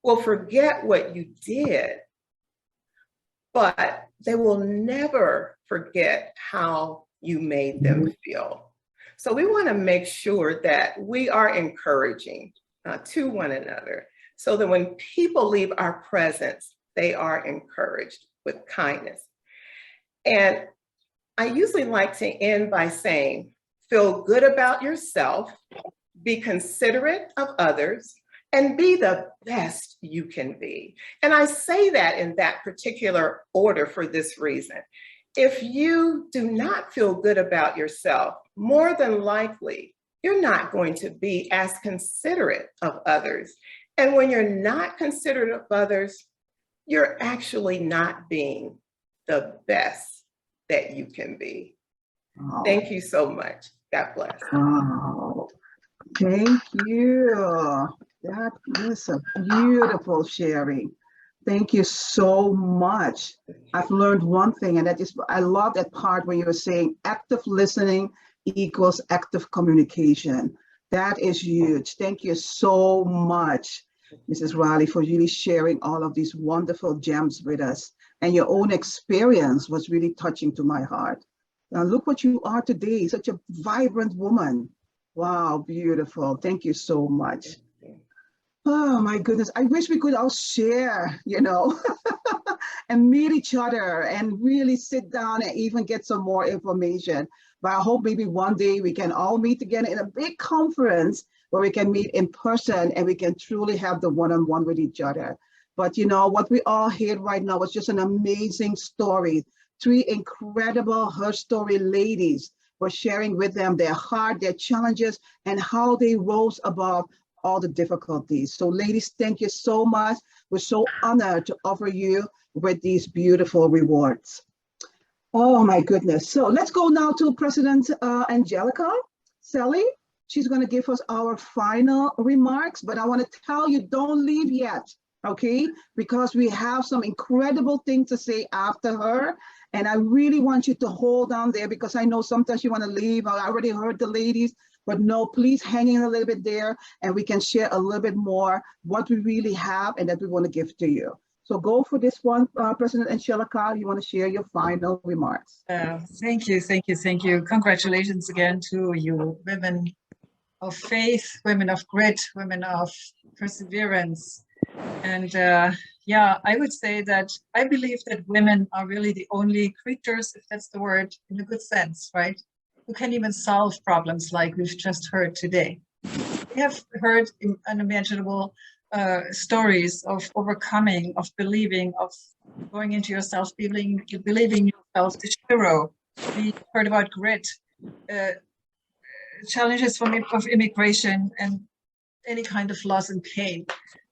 will forget what you did, but they will never forget how you made them feel. So we want to make sure that we are encouraging to one another so that when people leave our presence, they are encouraged with kindness. And I usually like to end by saying, feel good about yourself, be considerate of others, and be the best you can be. And I say that in that particular order for this reason. If you do not feel good about yourself, more than likely, you're not going to be as considerate of others. And when you're not considerate of others, you're actually not being the best that you can be. Oh. Thank you so much. God bless. Oh, thank you. That is a beautiful sharing. Thank you so much. I've learned one thing, and that is, I love that part where you were saying active listening equals active communication. That is huge. Thank you so much, Mrs. Riley, for really sharing all of these wonderful gems with us. And your own experience was really touching to my heart. Now look what you are today, such a vibrant woman. Wow, beautiful. Thank you so much. Oh my goodness, I wish we could all share, you know, and meet each other and really sit down and even get some more information. But I hope maybe one day we can all meet again in a big conference where we can meet in person and we can truly have the one-on-one with each other. But you know, what we all heard right now was just an amazing story. 3 incredible HerStory ladies were sharing with them their heart, their challenges, and how they rose above all the difficulties. So ladies, thank you so much. We're so honored to offer you with these beautiful rewards. Oh my goodness. So let's go now to President Angelica Sally. She's going to give us our final remarks, but I want to tell you, don't leave yet, okay? Because we have some incredible things to say after her. And I really want you to hold on there because I know sometimes you want to leave. I already heard the ladies, but no, please hang in a little bit there and we can share a little bit more what we really have and that we want to give to you. So go for this one, President Angelica. You want to share your final remarks? Thank you, thank you, thank you. Congratulations again to you, women of faith, women of grit, women of perseverance. And yeah, I would say that I believe that women are really the only creatures, if that's the word, in a good sense, right? Who can even solve problems like we've just heard today. We have heard unimaginable stories of overcoming, of believing, of going into yourself, believing yourself the hero. We heard about grit, challenges of immigration and any kind of loss and pain.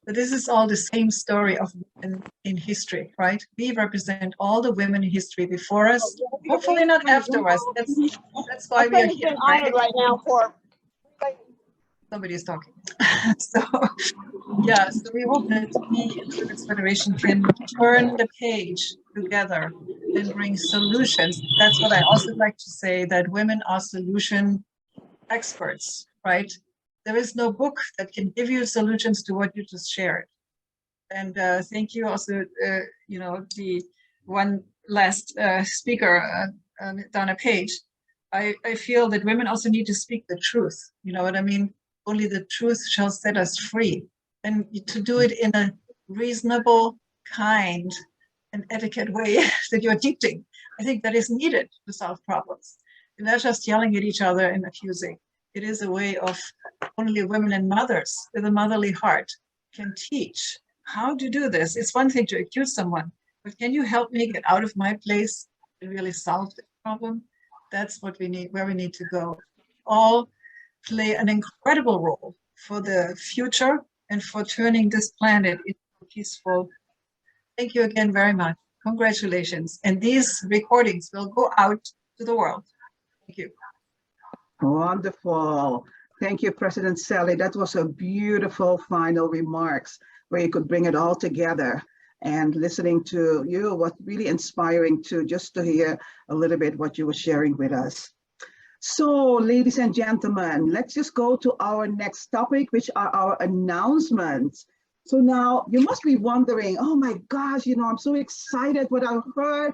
But this is all the same story of women in history, right? We represent all the women in history before us, hopefully not after us. That's why we are here, right? Right now for Somebody is talking. So yeah, so we hope that we in the Women's Federation can turn the page together and bring solutions. That's what I also like to say, that women are solution experts, right? There is no book that can give you solutions to what you just shared. And thank you also, you know, the one last speaker, Donna Page. I feel that women also need to speak the truth. You know what I mean? Only the truth shall set us free. And to do it in a reasonable, kind, and etiquette way that you're teaching. I think that is needed to solve problems. And not just yelling at each other and accusing. It is a way of only women and mothers with a motherly heart can teach how to do this. It's one thing to accuse someone, but can you help me get out of my place and really solve the problem? That's what we need, where we need to go. All play an incredible role for the future and for turning this planet into peaceful. Thank you again very much. Congratulations. And these recordings will go out to the world. Thank you. Wonderful. Thank you, President Sally. That was a beautiful final remarks where you could bring it all together. And listening to you was really inspiring to just to hear a little bit what you were sharing with us. So, ladies and gentlemen, let's just go to our next topic, which are our announcements. So now you must be wondering, oh my gosh, I'm so excited what I heard.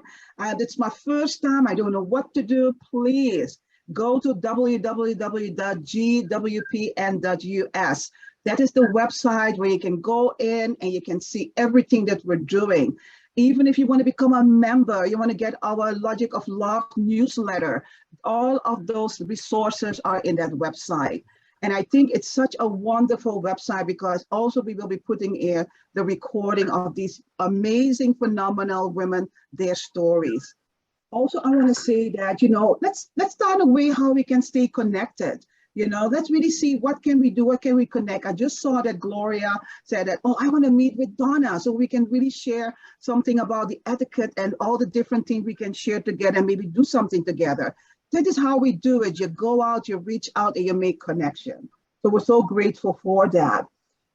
It's my first time. I don't know what to do. Please go to www.gwpn.us. That is the website where you can go in and you can see everything that we're doing. Even if you want to become a member, you want to get our Logic of Love newsletter, all of those resources are in that website. And I think it's such a wonderful website because also we will be putting in the recording of these amazing, phenomenal women, their stories. Also, I want to say that, let's start a way how we can stay connected. Let's really see what can we do, what can we connect. I just saw that Gloria said that, oh, I want to meet with Donna so we can really share something about the etiquette and all the different things we can share together and maybe do something together. That is how we do it. You go out, you reach out, and you make connection. So we're so grateful for that.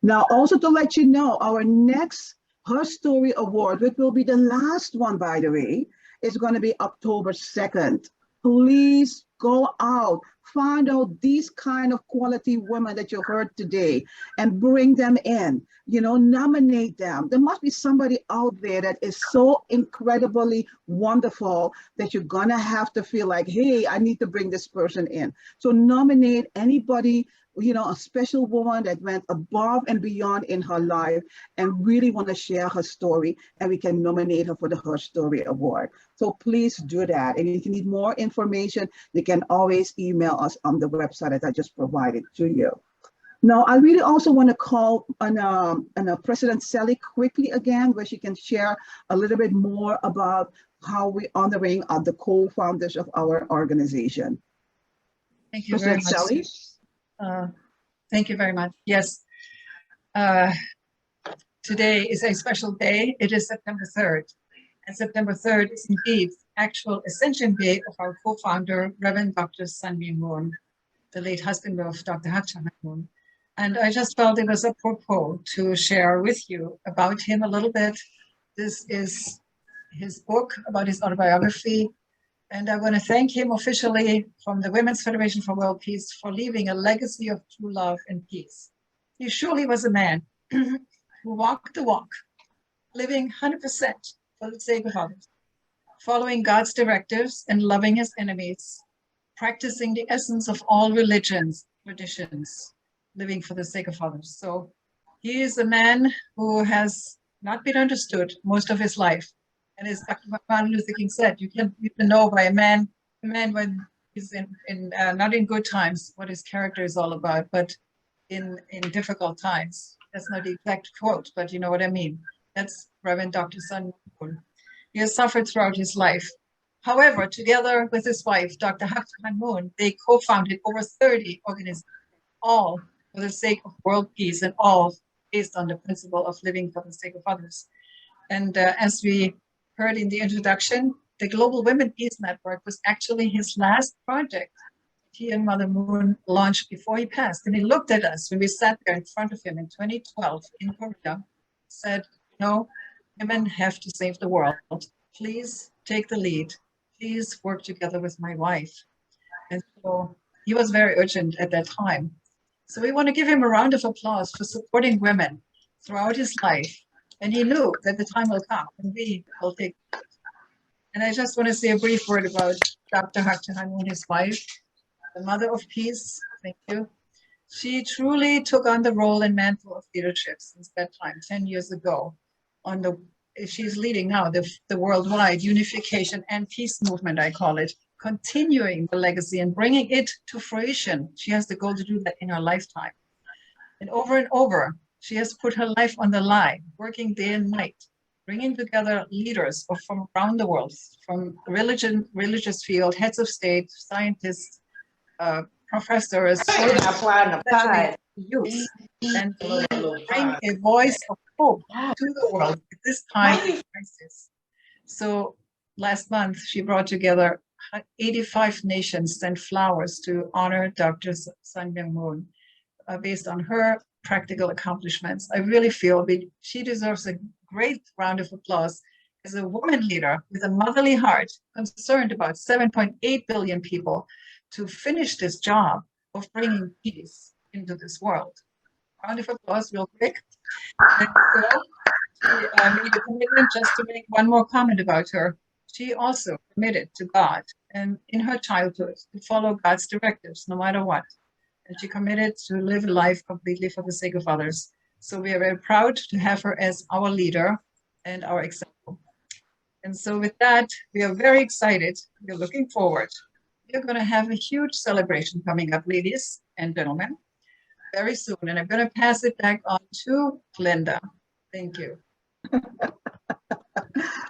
Now, also to let you know, our next HerStory Award, which will be the last one, by the way, is going to be October 2nd. Please go out, find out these kind of quality women that you heard today and bring them in, nominate them. There must be somebody out there that is so incredibly wonderful that you're going to have to feel like, hey, I need to bring this person in. So nominate anybody, a special woman that went above and beyond in her life and really want to share her story, and we can nominate her for the HerStory Award. So please do that. And if you need more information, you can always email us on the website that I just provided to you. Now, I really also want to call on President Sally quickly again, where she can share a little bit more about how we're honoring the co-founders of our organization. Thank you very much. Sally? Thank you very much. Yes. Today is a special day. It is September 3rd. And September 3rd is indeed actual Ascension Day of our co-founder, Reverend Dr. Sun Myung Moon, the late husband of Dr. Hak Cha Han Moon. And I just felt it was apropos to share with you about him a little bit. This is his book about his autobiography. And I want to thank him officially from the Women's Federation for World Peace for leaving a legacy of true love and peace. He surely was a man who walked the walk, living 100% for the sake of others, following God's directives and loving his enemies, practicing the essence of all religions, traditions, living for the sake of others. So he is a man who has not been understood most of his life. And as Dr. Martin Luther King said, you can know by a man when he's not in good times what his character is all about, but in difficult times. That's not the exact quote, but you know what I mean. That's Reverend Dr. Sun Moon. He has suffered throughout his life. However, together with his wife, Dr. Hak Cha Han Moon, they co-founded over 30 organizations, all for the sake of world peace and all based on the principle of living for the sake of others. And as we heard in the introduction, the Global Women Peace Network was actually his last project he and Mother Moon launched before he passed. And he looked at us when we sat there in front of him in 2012 in Korea, said, women have to save the world. Please take the lead. Please work together with my wife. And so he was very urgent at that time. So we want to give him a round of applause for supporting women throughout his life. And he knew that the time will come and we will take it. And I just want to say a brief word about Dr. Hak Cha Han Moon, his wife, the mother of peace. Thank you. She truly took on the role and mantle of leadership since that time, 10 years ago. She's leading now the worldwide unification and peace movement, I call it, continuing the legacy and bringing it to fruition. She has the goal to do that in her lifetime. And over, she has put her life on the line, working day and night, bringing together leaders from around the world, from religious field, heads of state, scientists, professors, youth, and bring a voice of hope to the world at this time of crisis. So last month, she brought together 85 nations sent flowers to honor Dr. Sun Myung Moon based on her practical accomplishments. I really feel she deserves a great round of applause as a woman leader with a motherly heart, concerned about 7.8 billion people, to finish this job of bringing peace into this world. Round of applause real quick. And so she made a commitment. Just to make one more comment about her. She also committed to God and in her childhood to follow God's directives no matter what. And she committed to live a life completely for the sake of others. So we are very proud to have her as our leader and our example. And so with that, we are very excited. We're looking forward. We're going to have a huge celebration coming up, ladies and gentlemen, very soon. And I'm going to pass it back on to Glenda. Thank you.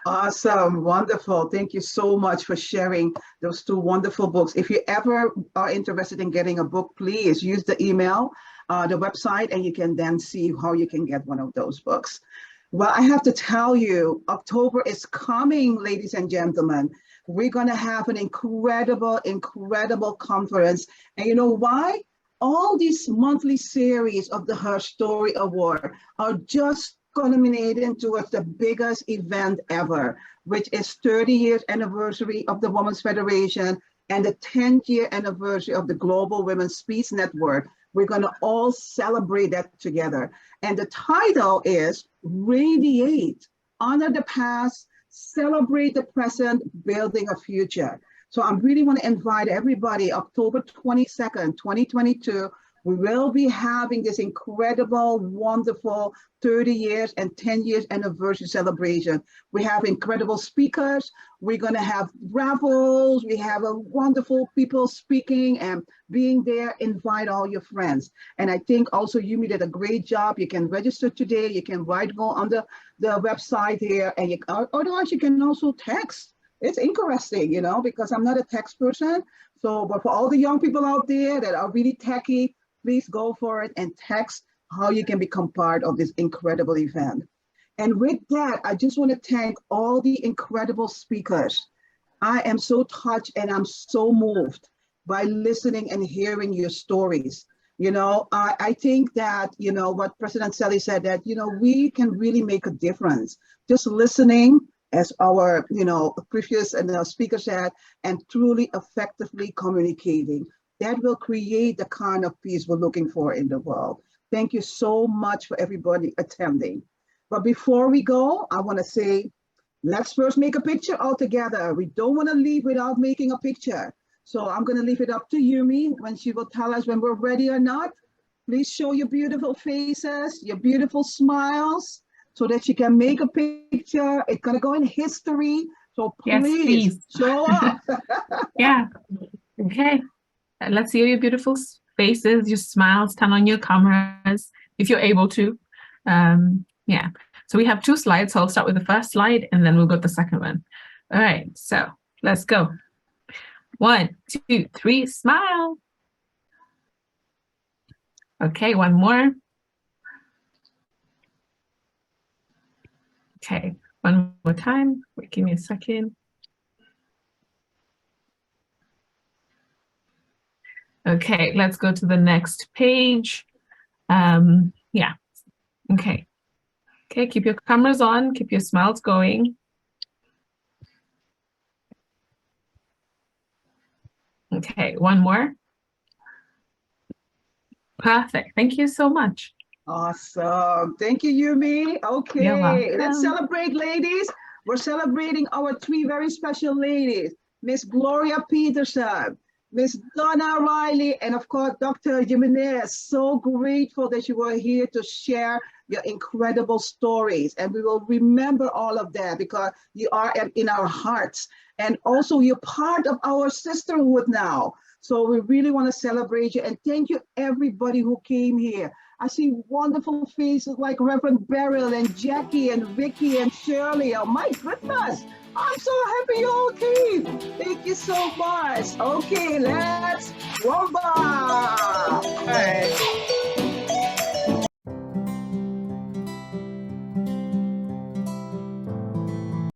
Awesome, wonderful. Thank you so much for sharing those two wonderful books. If you ever are interested in getting a book, please use the email, the website, and you can then see how you can get one of those books. Well, I have to tell you, October is coming, ladies and gentlemen. We're going to have an incredible, incredible conference. And you know why? All these monthly series of the HerStory Award are just culminating towards the biggest event ever, which is 30 years anniversary of the Women's Federation and the 10th year anniversary of the Global Women's Peace Network. We're going to all celebrate that together. And the title is Radiate, Honor the Past, Celebrate the Present, Building a Future. So I really want to invite everybody, October 22nd, 2022, we will be having this incredible, wonderful 30 years and 10 years anniversary celebration. We have incredible speakers. We're going to have raffles. We have a wonderful people speaking and being there. Invite all your friends. And I think also Yumi did a great job. You can register today. You can go on the website here, and otherwise you can also text. It's interesting, you know, because I'm not a text person. So, but for all the young people out there that are really techie, please go for it and text how you can become part of this incredible event. And with that, I just want to thank all the incredible speakers. I am so touched and I'm so moved by listening and hearing your stories. You know, I think that, you know, what President Selly said, that, you know, we can really make a difference. Just listening, as our, you know, previous speaker said, and truly effectively communicating. That will create the kind of peace we're looking for in the world. Thank you so much for everybody attending. But before we go, I want to say, let's first make a picture all together. We don't want to leave without making a picture. So I'm going to leave it up to Yumi when she will tell us when we're ready or not. Please show your beautiful faces, your beautiful smiles, so that you can make a picture. It's going to go in history. So please. Show up. Yeah. Okay. Let's see your beautiful faces, your smiles, turn on your cameras if you're able to. Yeah, so we have 2 slides. So I'll start with the first slide and then we'll go to the second one. All right, so let's go. 1, 2, 3, smile. Okay, one more. Okay, one more time. Wait, give me a second. Okay, let's go to the next page. Yeah, okay. Okay, keep your cameras on, keep your smiles going. Okay, one more. Perfect, thank you so much. Awesome, thank you, Yumi. Okay, let's celebrate, ladies. We're celebrating our 3 very special ladies, Miss Gloria Peterson, Miss Donna Riley, and of course, Dr. Jimenez. So grateful that you were here to share your incredible stories. And we will remember all of that because you are in our hearts. And also you're part of our sisterhood now. So we really want to celebrate you. And thank you everybody who came here. I see wonderful faces like Reverend Beryl and Jackie and Vicky and Shirley. Oh my goodness. I'm so happy you all came. Thank you so much. Okay, let's rumba.